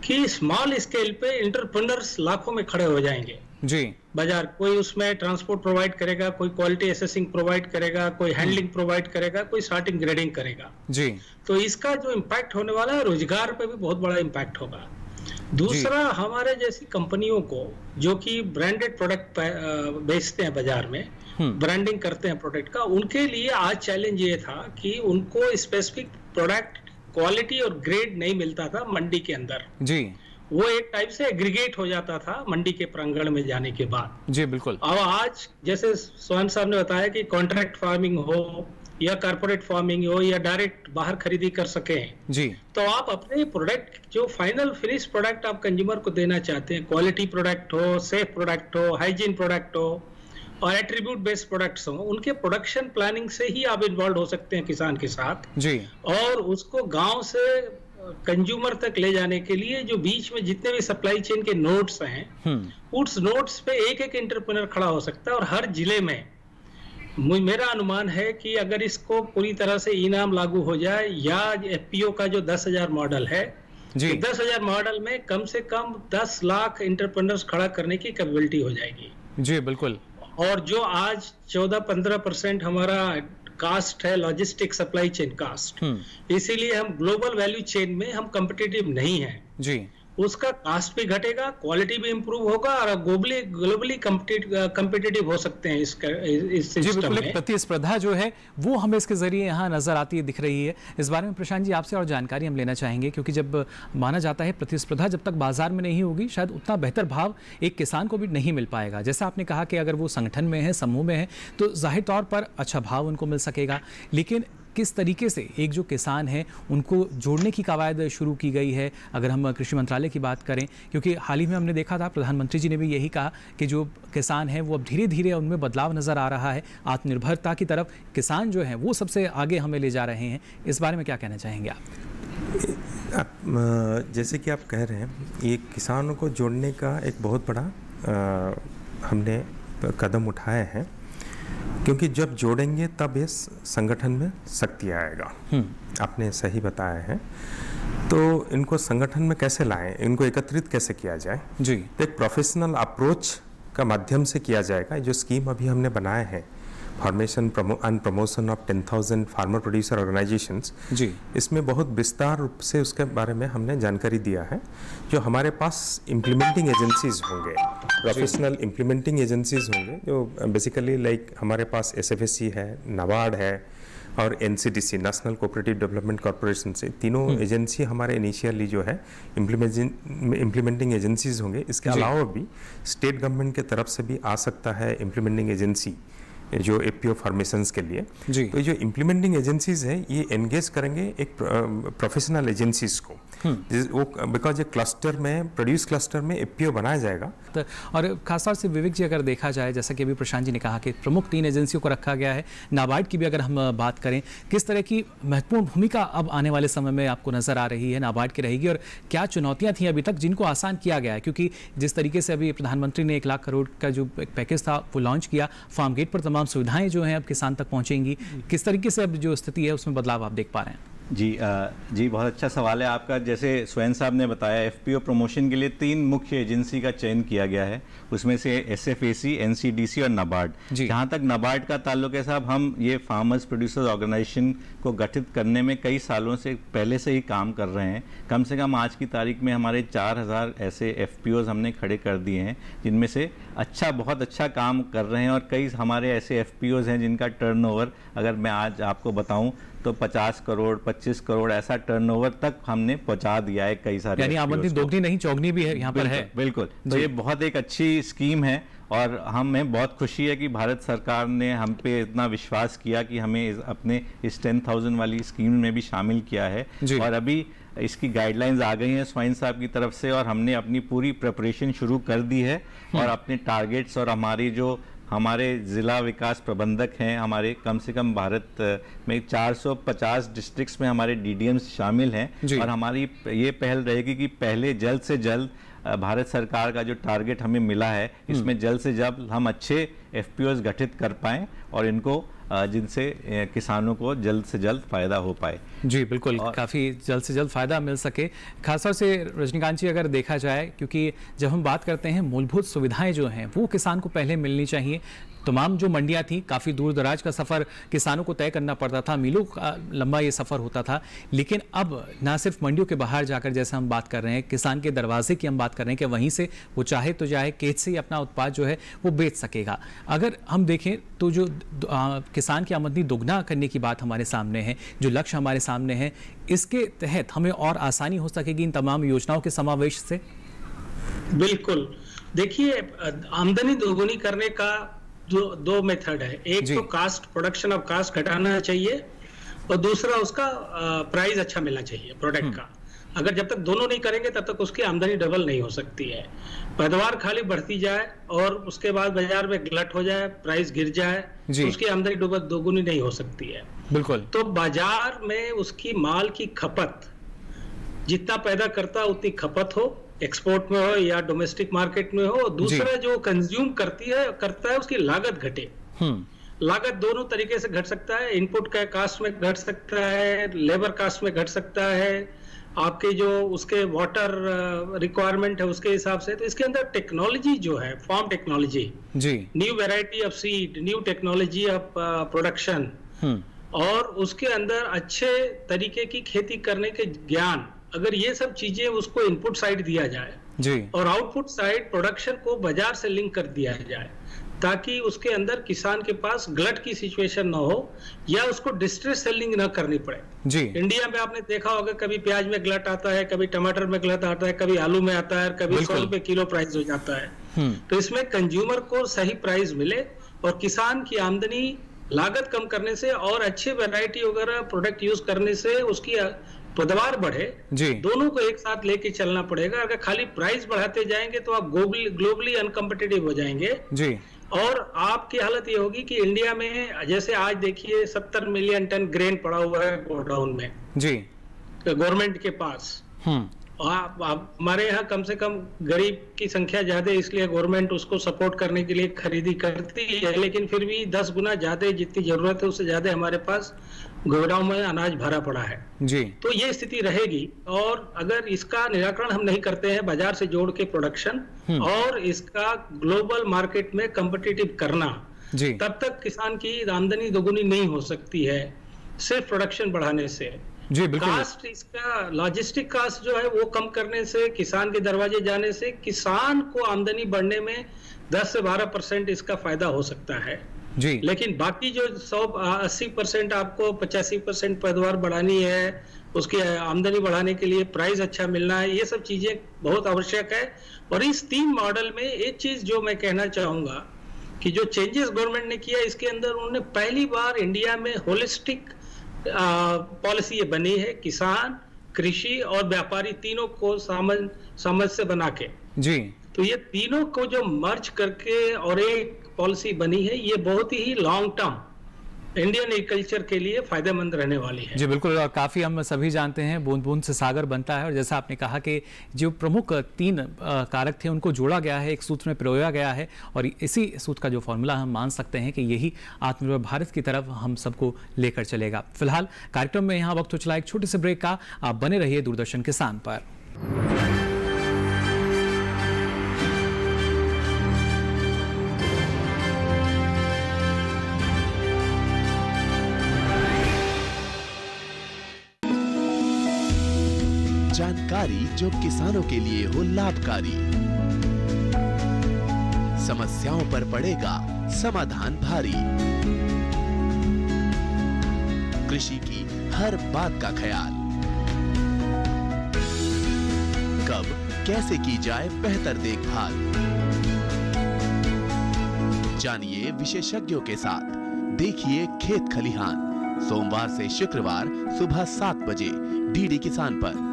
कि स्मॉल स्केल पे एंटरप्रेन्योर्स लाखों में खड़े हो जाएंगे जी। बाजार कोई उसमें ट्रांसपोर्ट प्रोवाइड करेगा, कोई क्वालिटी असेसिंग प्रोवाइड करेगा, कोई हैंडलिंग प्रोवाइड करेगा, कोई स्टार्टिंग ग्रेडिंग करेगा जी। तो इसका जो इम्पैक्ट होने वाला है रोजगार पे भी बहुत बड़ा इम्पैक्ट होगा। दूसरा, हमारे जैसी कंपनियों को जो कि ब्रांडेड प्रोडक्ट बेचते हैं बाजार में, ब्रांडिंग करते हैं प्रोडक्ट का, उनके लिए आज चैलेंज ये था कि उनको स्पेसिफिक प्रोडक्ट क्वालिटी और ग्रेड नहीं मिलता था मंडी के अंदर जी। वो एक टाइप से एग्रीगेट हो जाता था मंडी के प्रांगण में जाने के बाद जी। बिल्कुल। अब आज जैसे स्वाइन साहब ने बताया कि कॉन्ट्रैक्ट फार्मिंग हो या कारपोरेट फार्मिंग हो या डायरेक्ट बाहर खरीदी कर सके जी, तो आप अपने प्रोडक्ट जो फाइनल फिनिश प्रोडक्ट आप कंज्यूमर को देना चाहते हैं, क्वालिटी प्रोडक्ट हो, सेफ प्रोडक्ट हो, हाइजीन प्रोडक्ट हो और एट्रीब्यूट बेस्ड प्रोडक्ट्स हो, उनके प्रोडक्शन प्लानिंग से ही आप इन्वॉल्व हो सकते हैं किसान के साथ जी। और उसको गांव से कंज्यूमर तक ले जाने के लिए जो बीच में जितने भी सप्लाई चेन के नोड्स हैं, उस नोड्स पे एक एक एंटरप्रेन्योर खड़ा हो सकता है। और हर जिले में मेरा अनुमान है कि अगर इसको पूरी तरह से इनाम लागू हो जाए या एफपीओ का जो 10,000 मॉडल है जी, तो 10,000 मॉडल में कम से कम 10 लाख एंटरप्रेन्योर्स खड़ा करने की कैपेबिलिटी हो जाएगी जी। बिल्कुल। और जो आज 14-15% हमारा कास्ट है लॉजिस्टिक सप्लाई चेन कास्ट, इसीलिए हम ग्लोबल वैल्यू चेन में हम कॉम्पिटिटिव नहीं हैं जी। उसका कास्ट भी घटेगा, क्वालिटी भी इंप्रूव होगा और ग्लोबली कम्पिटिटिव हो सकते हैं इस सिस्टम में। प्रतिस्पर्धा जो है वो हमें इसके जरिए यहाँ नजर आती दिख रही है। इस बारे में प्रशांत जी आपसे और जानकारी हम लेना चाहेंगे, क्योंकि जब माना जाता है प्रतिस्पर्धा जब तक बाजार में नहीं होगी शायद उतना बेहतर भाव एक किसान को भी नहीं मिल पाएगा। जैसा आपने कहा कि अगर वो संगठन में है, समूह में है, तो जाहिर तौर पर अच्छा भाव उनको मिल सकेगा, लेकिन किस तरीके से एक जो किसान है उनको जोड़ने की कवायद शुरू की गई है अगर हम कृषि मंत्रालय की बात करें, क्योंकि हाल ही में हमने देखा था प्रधानमंत्री जी ने भी यही कहा कि जो किसान है वो अब धीरे धीरे उनमें बदलाव नज़र आ रहा है, आत्मनिर्भरता की तरफ किसान जो है वो सबसे आगे हमें ले जा रहे हैं। इस बारे में क्या कहना चाहेंगे आप? जैसे कि आप कह रहे हैं, ये किसानों को जोड़ने का एक बहुत बड़ा हमने कदम उठाया है, क्योंकि जब जोड़ेंगे तब इस संगठन में शक्ति आएगा। आपने सही बताया है। तो इनको संगठन में कैसे लाएं, इनको एकत्रित कैसे किया जाए जी, तो एक प्रोफेशनल अप्रोच का माध्यम से किया जाएगा। जो स्कीम अभी हमने बनाए हैं, formation and promotion of 10,000 farmer producer organisations जी, इसमें बहुत विस्तार रूप से उसके बारे में हमने जानकारी दिया है। जो हमारे पास इम्प्लीमेंटिंग एजेंसीज होंगे, प्रोफेशनल इम्प्लीमेंटिंग एजेंसीज होंगे, जो बेसिकली लाइक हमारे पास SFSC है, नाबार्ड है और NCDC national cooperative development corporation से, तीनों एजेंसी हमारे इनिशियली जो है इम्प्लीमेंटिंग एजेंसीज होंगे। इसके अलावा भी स्टेट गवर्नमेंट के तरफ से भी आ सकता है इम्प्लीमेंटिंग एजेंसी जो APO फॉर्मेशंस के लिए जी। तो जो इम्प्लीमेंटिंग एजेंसीज है ये एंगेज करेंगे एक प्रोफेशनल एजेंसीज को, वो बिकॉज ये क्लस्टर में, प्रोड्यूस क्लस्टर में APO बनाया जाएगा। तो और खासतौर से विवेक जी अगर देखा जाए, जैसा कि अभी प्रशांत जी ने कहा कि प्रमुख 3 एजेंसियों को रखा गया है, नाबार्ड की भी अगर हम बात करें, किस तरह की महत्वपूर्ण भूमिका अब आने वाले समय में आपको नजर आ रही है नाबार्ड की रहेगी, और क्या चुनौतियां थी अभी तक जिनको आसान किया गया है? क्योंकि जिस तरीके से अभी प्रधानमंत्री ने 1 लाख करोड़ का जो एक पैकेज था वो लॉन्च किया, फार्म गेट पर तमाम सुविधाएं जो हैं अब किसान तक पहुंचेंगी, किस तरीके से अब जो स्थिति है उसमें बदलाव आप देख पा रहे हैं? जी बहुत अच्छा सवाल है आपका। जैसे स्वयं साहब ने बताया, FPO प्रमोशन के लिए 3 मुख्य एजेंसी का चयन किया गया है, उसमें से SFAC, NCDC और नाबार्ड। जहाँ तक नाबार्ड का ताल्लुक है साहब, हम ये फार्मर्स प्रोड्यूसर्स ऑर्गेनाइजेशन को गठित करने में कई सालों से पहले से ही काम कर रहे हैं। कम से कम आज की तारीख में हमारे 4,000 ऐसे FPOs हमने खड़े कर दिए हैं, जिनमें से बहुत अच्छा काम कर रहे हैं। और कई हमारे ऐसे FPOs हैं जिनका टर्नओवर अगर मैं आज आपको बताऊं तो 50 करोड़ 25 करोड़ ऐसा टर्नओवर तक हमने पहुंचा दिया है कई सारे। यानी आमदनी दोगुनी नहीं चौगुनी भी है यहाँ पर है। बिल्कुल, तो ये बहुत एक अच्छी स्कीम है और हमें बहुत खुशी है कि भारत सरकार ने हम पे इतना विश्वास किया कि हमें अपने इस 10,000 वाली स्कीम में भी शामिल किया है। और अभी इसकी गाइडलाइंस आ गई हैं स्वाइन साहब की तरफ से और हमने अपनी पूरी प्रिपरेशन शुरू कर दी है और अपने टारगेट्स और हमारे जिला विकास प्रबंधक हैं, हमारे कम से कम भारत में 450 डिस्ट्रिक्ट्स में हमारे DDMs शामिल हैं और हमारी ये पहल रहेगी कि पहले जल्द से जल्द भारत सरकार का जो टारगेट हमें मिला है इसमें जल्द से जल्द हम अच्छे FPOs गठित कर पाएं और इनको जिनसे किसानों को जल्द से जल्द फायदा हो पाए। जी बिल्कुल, काफ़ी जल्द से जल्द फायदा मिल सके। खासतौर से रजनीकांत जी अगर देखा जाए, क्योंकि जब हम बात करते हैं मूलभूत सुविधाएं जो हैं वो किसान को पहले मिलनी चाहिए। तमाम जो मंडियां थी, काफ़ी दूर दराज का सफ़र किसानों को तय करना पड़ता था, मीलों का लंबा ये सफ़र होता था। लेकिन अब ना सिर्फ मंडियों के बाहर जाकर जैसे हम बात कर रहे हैं, किसान के दरवाजे की हम बात कर रहे हैं कि वहीं से वो चाहे तो चाहे खेत से ही अपना उत्पाद जो है वो बेच सकेगा। अगर हम देखें तो जो किसान की आमदनी दोगुना करने की बात हमारे सामने है, जो लक्ष्य हमारे सामने है, इसके तहत हमें और आसानी हो सकेगी इन तमाम योजनाओं के समावेश से। बिल्कुल, देखिए आमदनी दोगुनी करने का जो 2 मेथड है, एक तो कास्ट, प्रोडक्शन ऑफ कास्ट घटाना चाहिए और दूसरा उसका प्राइस अच्छा मिलना चाहिए प्रोडक्ट का। अगर जब तक दोनों नहीं करेंगे तब तक उसकी आमदनी डबल नहीं हो सकती है। पैदावार खाली बढ़ती जाए और उसके बाद बाजार में गलत हो जाए, प्राइस गिर जाए तो उसकी आमदनी दोगुनी नहीं हो सकती है। बिल्कुल, तो बाजार में उसकी माल की खपत जितना पैदा करता है उतनी खपत हो, एक्सपोर्ट में हो या डोमेस्टिक मार्केट में हो। दूसरा जो कंज्यूम करता है उसकी लागत घटे। लागत दोनों तरीके से घट सकता है, इनपुट का कास्ट में घट सकता है, लेबर कास्ट में घट सकता है, आपके जो उसके वाटर रिक्वायरमेंट है उसके हिसाब से। तो इसके अंदर टेक्नोलॉजी जो है, farm technology, new variety of seed, new technology of production और उसके अंदर अच्छे तरीके की खेती करने के ज्ञान अगर ये सब चीजें उसको इनपुट साइड दिया जाए जी, और आउटपुट साइड प्रोडक्शन को बाजार से लिंक कर दिया जाए, ताकि उसके अंदर किसान के पास गलत की सिचुएशन ना हो या उसको डिस्ट्रेस सेलिंग ना करनी पड़े जी। इंडिया में आपने देखा होगा कभी प्याज में गलत आता है, कभी टमाटर में गलत आता है, कभी आलू में आता है, कभी 100 रुपए किलो प्राइस हो जाता है। तो इसमें कंज्यूमर को सही प्राइस मिले और किसान की आमदनी लागत कम करने से और अच्छे वैरायटी वगैरह प्रोडक्ट यूज करने से उसकी पैदावार बढ़े जी, दोनों को एक साथ लेके चलना पड़ेगा। अगर खाली प्राइस बढ़ाते जाएंगे तो आप ग्लोबली अनकम्पिटिटिव हो जाएंगे जी, और आपकी हालत ये होगी कि इंडिया में जैसे आज देखिए 70 मिलियन टन ग्रेन पड़ा हुआ है गोडाउन में जी, गवर्नमेंट के पास। हमारे यहाँ कम से कम गरीब की संख्या ज्यादा है, इसलिए गवर्नमेंट उसको सपोर्ट करने के लिए खरीदी करती है, लेकिन फिर भी 10 गुना ज्यादा जितनी जरूरत है उससे ज्यादा हमारे पास गोडाउन में अनाज भरा पड़ा है जी। तो ये स्थिति रहेगी और अगर इसका निराकरण हम नहीं करते हैं बाजार से जोड़ के प्रोडक्शन और इसका ग्लोबल मार्केट में कम्पिटिटिव करना जी, तब तक किसान की आमदनी दोगुनी नहीं हो सकती है सिर्फ प्रोडक्शन बढ़ाने से। जी बिल्कुल। कास्ट, इसका लॉजिस्टिक कास्ट जो है वो कम करने से, किसान के दरवाजे जाने से किसान को आमदनी बढ़ने में 10 से 12% इसका फायदा हो सकता है जी। लेकिन बाकी जो 80% आपको 85% पैदावार बढ़ानी है, उसकी आमदनी बढ़ाने के लिए प्राइस अच्छा मिलना है, ये सब चीजें बहुत आवश्यक है। और इस 3 मॉडल में एक चीज जो मैं कहना चाहूंगा कि जो चेंजेस गवर्नमेंट ने किया इसके अंदर उन्होंने पहली बार इंडिया में होलिस्टिक पॉलिसी बनी है, किसान, कृषि और व्यापारी तीनों को समझ से बना के जी। तो ये तीनों को जो मर्ज करके और एक पॉलिसी बनी है, ये बहुत ही लॉन्ग टर्म इंडियन एग्रीकल्चर के लिए फायदेमंद रहने वाली है। जी बिल्कुल। और काफ़ी हम सभी जानते हैं बूंद बूंद से सागर बनता है, और जैसा आपने कहा कि जो प्रमुख 3 कारक थे उनको जोड़ा गया है, एक सूत्र में पिरोया गया है, और इसी सूत्र का जो फॉर्मूला हम मान सकते हैं कि यही आत्मनिर्भर भारत की तरफ हम सबको लेकर चलेगा। फिलहाल कार्यक्रम में यहाँ वक्त हो चला एक छोटे से ब्रेक का। आप बने रहिए दूरदर्शन किसान पर। जानकारी जो किसानों के लिए हो लाभकारी, समस्याओं पर पड़ेगा समाधान भारी, कृषि की हर बात का ख्याल, कब कैसे की जाए बेहतर देखभाल, जानिए विशेषज्ञों के साथ, देखिए खेत खलिहान, सोमवार से शुक्रवार सुबह 7 बजे डीडी किसान पर।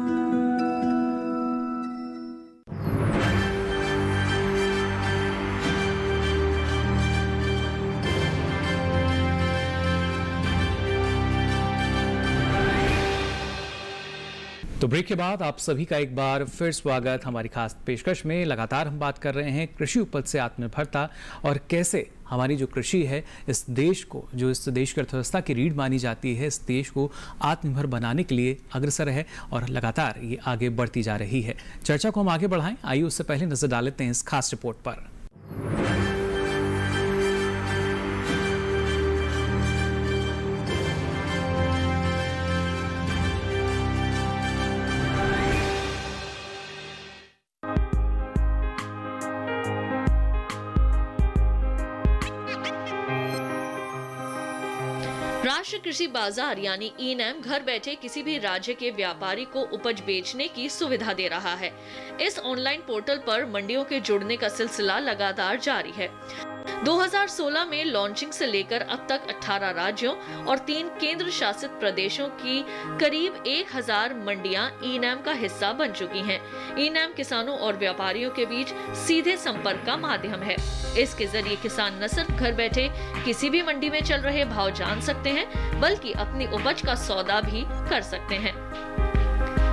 तो ब्रेक के बाद आप सभी का एक बार फिर स्वागत। हमारी खास पेशकश में लगातार हम बात कर रहे हैं कृषि उपज से आत्मनिर्भरता और कैसे हमारी जो कृषि है इस देश को, जो इस देश की अर्थव्यवस्था की रीढ़ मानी जाती है, इस देश को आत्मनिर्भर बनाने के लिए अग्रसर है और लगातार ये आगे बढ़ती जा रही है। चर्चा को हम आगे बढ़ाएं, आइए उससे पहले नजर डाल लेते हैं इस खास रिपोर्ट पर। राष्ट्रीय कृषि बाजार यानी ई-नैम घर बैठे किसी भी राज्य के व्यापारी को उपज बेचने की सुविधा दे रहा है। इस ऑनलाइन पोर्टल पर मंडियों के जुड़ने का सिलसिला लगातार जारी है। 2016 में लॉन्चिंग से लेकर अब तक 18 राज्यों और 3 केंद्र शासित प्रदेशों की करीब 1000 मंडियां ई-नैम का हिस्सा बन चुकी हैं। ई-नैम किसानों और व्यापारियों के बीच सीधे संपर्क का माध्यम है। इसके जरिए किसान न सिर्फ घर बैठे किसी भी मंडी में चल रहे भाव जान सकते हैं, बल्कि अपनी उपज का सौदा भी कर सकते हैं।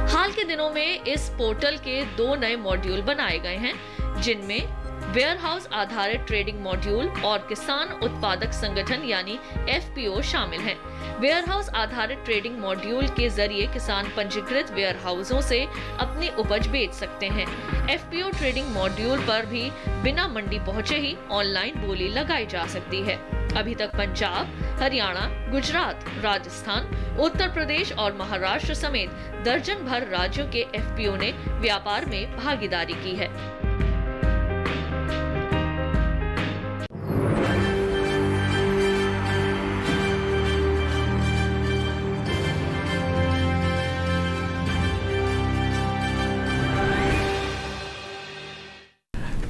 हाल के दिनों में इस पोर्टल के 2 नए मॉड्यूल बनाए गए हैं, जिनमें वेयर हाउस आधारित ट्रेडिंग मॉड्यूल और किसान उत्पादक संगठन यानी FPO शामिल हैं। वेयर हाउस आधारित ट्रेडिंग मॉड्यूल के जरिए किसान पंजीकृत वेयर हाउसों से अपनी उपज बेच सकते हैं। FPO ट्रेडिंग मॉड्यूल पर भी बिना मंडी पहुंचे ही ऑनलाइन बोली लगाई जा सकती है। अभी तक पंजाब, हरियाणा, गुजरात, राजस्थान, उत्तर प्रदेश और महाराष्ट्र समेत दर्जन भर राज्यों के एफपीओ ने व्यापार में भागीदारी की है।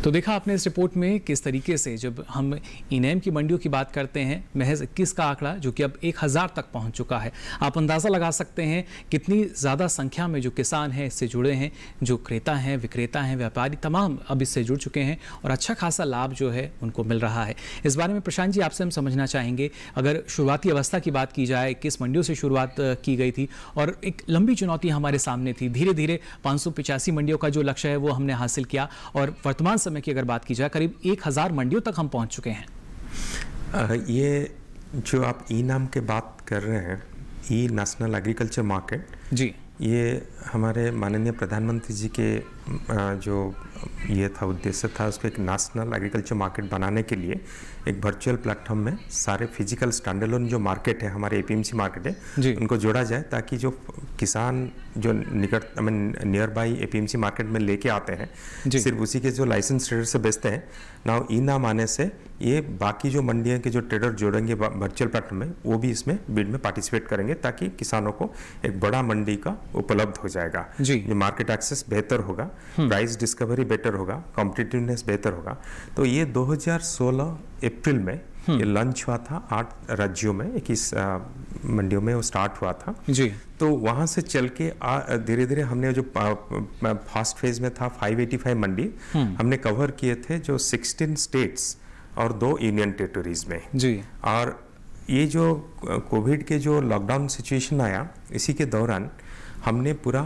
तो देखा आपने इस रिपोर्ट में किस तरीके से जब हम इनेम की मंडियों की बात करते हैं, महज 21 का आंकड़ा जो कि अब 1000 तक पहुंच चुका है। आप अंदाज़ा लगा सकते हैं कितनी ज़्यादा संख्या में जो किसान हैं इससे जुड़े हैं, जो क्रेता हैं, विक्रेता हैं, व्यापारी तमाम अब इससे जुड़ चुके हैं और अच्छा खासा लाभ जो है उनको मिल रहा है। इस बारे में प्रशांत जी आपसे हम समझना चाहेंगे, अगर शुरुआती अवस्था की बात की जाए, किस मंडियों से शुरुआत की गई थी और एक लंबी चुनौती हमारे सामने थी, धीरे धीरे 585 मंडियों का जो लक्ष्य है वो हमने हासिल किया और वर्तमान समय की अगर बात की जाए करीब 1000 मंडियों तक हम पहुंच चुके हैं। ये जो आप ई नाम के बात कर रहे हैं, ई नेशनल एग्रीकल्चर मार्केट जी, ये हमारे माननीय प्रधानमंत्री जी के जो ये था उद्देश्य था, उसको एक नेशनल एग्रीकल्चर मार्केट बनाने के लिए एक वर्चुअल प्लेटफॉर्म में सारे फिजिकल स्टैंडअलोन जो मार्केट है, हमारे एपीएमसी मार्केट है, उनको जोड़ा जाए ताकि जो किसान जो निकट नियर बाई एपीएमसी मार्केट में लेके आते हैं, सिर्फ उसी के जो लाइसेंस ट्रेडर से बेचते हैं ना, ई नाम आने से ये बाकी जो मंडियों के जो ट्रेडर जोड़ेंगे वर्चुअल प्लेटफॉर्म में, वो भी इसमें बिड में पार्टिसिपेट करेंगे ताकि किसानों को एक बड़ा मंडी का उपलब्ध हो जाएगा। ये मार्केट एक्सेस बेहतर होगा, प्राइस डिस्कवरी बेटर होगा, कॉम्पिटिटिवनेस बेहतर होगा। तो ये 2016 अप्रैल में ये लॉन्च हुआ था 8 राज्यों में, 21 मंडियों में वो स्टार्ट हुआ था जी। तो वहाँ से चल के धीरे धीरे हमने जो फर्स्ट फेज में था 585 मंडी हमने कवर किए थे, जो 16 स्टेट्स और 2 यूनियन टेरिटरीज में जी। और ये जो कोविड के जो लॉकडाउन सिचुएशन आया, इसी के दौरान हमने पूरा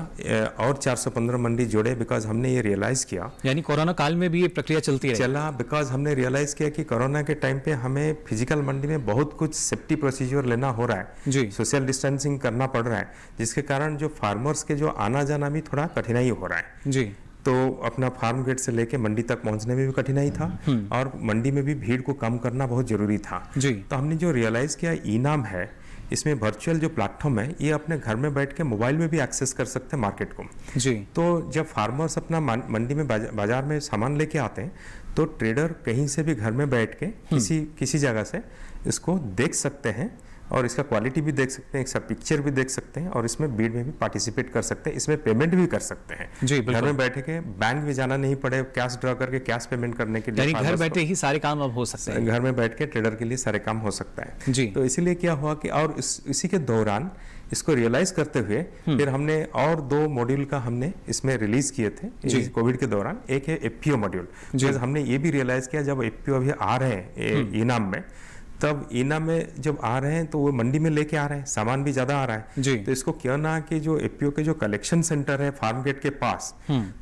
और 415 मंडी जोड़े, बिकॉज हमने ये रियलाइज किया, यानी कोरोना काल में भी ये प्रक्रिया चलती रही चला, बिकॉज हमने रियलाइज किया कि कोरोना के टाइम पे हमें फिजिकल मंडी में बहुत कुछ सेफ्टी प्रोसीजर लेना हो रहा है जी, सोशल डिस्टेंसिंग करना पड़ रहा है, जिसके कारण जो फार्मर्स के जो आना जाना भी थोड़ा कठिनाई हो रहा है जी। तो अपना फार्म गेट से लेके मंडी तक पहुंचने में भी कठिनाई था और मंडी में भी भीड़ को कम करना बहुत जरूरी था जी। तो हमने जो रियलाइज किया, ई नाम है, इसमें वर्चुअल जो प्लेटफॉर्म है, ये अपने घर में बैठ के मोबाइल में भी एक्सेस कर सकते हैं मार्केट को जी। तो जब फार्मर्स अपना मंडी में बाजार में सामान लेके आते हैं, तो ट्रेडर कहीं से भी घर में बैठ के किसी जगह से इसको देख सकते हैं और इसका क्वालिटी भी देख सकते हैं, इसका पिक्चर भी देख सकते हैं और इसमें बीड में भी पार्टिसिपेट कर सकते हैं, इसमें पेमेंट भी कर सकते हैं जी। घर में बैठे के बैंक भी जाना नहीं पड़े, कैश ड्रॉ करके कैश पेमेंट करने के लिए घर बैठे ही सारे काम अब हो सकते हैं, घर में बैठ के ट्रेडर के लिए सारे काम हो सकता है जी। तो इसीलिए क्या हुआ कि और इसी के दौरान इसको रियलाइज करते हुए फिर हमने और 2 मॉड्यूल का हमने इसमें रिलीज किए थे कोविड के दौरान। एक है एफपीओ मॉड्यूल, हमने ये भी रियलाइज किया जब एफपीओ अभी आ रहे हैं ई नाम में, तब ईना में जब आ रहे हैं तो वो मंडी में लेके आ रहे हैं, सामान भी ज्यादा आ रहा है जी। तो इसको क्यों ना कि जो एपीओ के जो कलेक्शन सेंटर है फार्म गेट के पास,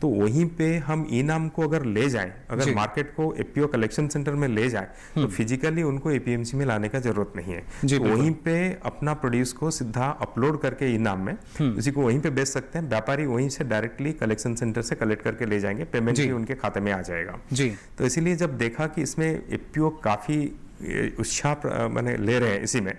तो वहीं पे हम ई नाम को अगर ले जाएं, अगर मार्केट को एपीओ कलेक्शन सेंटर में ले जाए, तो फिजिकली उनको एपीएमसी में लाने का जरूरत नहीं है तो वहीं पे अपना प्रोड्यूस को सीधा अपलोड करके ई नाम में उसी को वहीं पे बेच सकते हैं। व्यापारी वहीं से डायरेक्टली कलेक्शन सेंटर से कलेक्ट करके ले जाएंगे, पेमेंट भी उनके खाते में आ जाएगा जी। तो इसीलिए जब देखा कि इसमें एपीओ काफी उत्साह मैंने ले रहे हैं इसी में,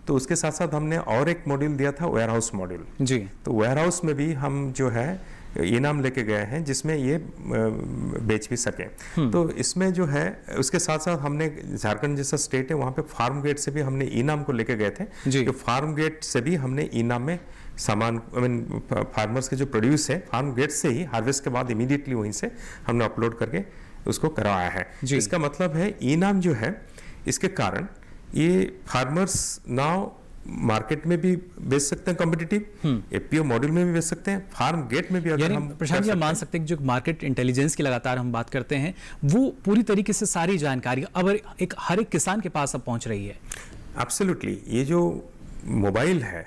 तो उसके साथ साथ हमने और एक मॉड्यूल दिया था वेयर हाउस मॉड्यूल जी। तो वेयर हाउस में भी हम जो है इनाम लेके गए हैं जिसमें ये बेच भी सके। तो इसमें जो है उसके साथ साथ हमने झारखंड जैसा स्टेट है वहाँ पे फार्म गेट से भी हमने इनाम को लेके गए थे जी। तो फार्म गेट से भी हमने इनाम में सामान फार्मर्स के जो प्रोड्यूस है फार्म गेट से ही हार्वेस्ट के बाद इमीडिएटली वहीं से हमने अपलोड करके उसको करवाया है। इसका मतलब है इनाम जो है, इसके कारण ये फार्मर्स नाउ मार्केट में भी बेच सकते हैं, कॉम्पिटिटिव एपीओ मॉड्यूल में भी बेच सकते हैं, फार्म गेट में भी। अगर हम प्रशांत जी मान सकते हैं कि जो मार्केट इंटेलिजेंस की लगातार हम बात करते हैं, वो पूरी तरीके से सारी जानकारी अब हर एक किसान के पास अब पहुंच रही है। एब्सोल्युटली, ये जो मोबाइल है,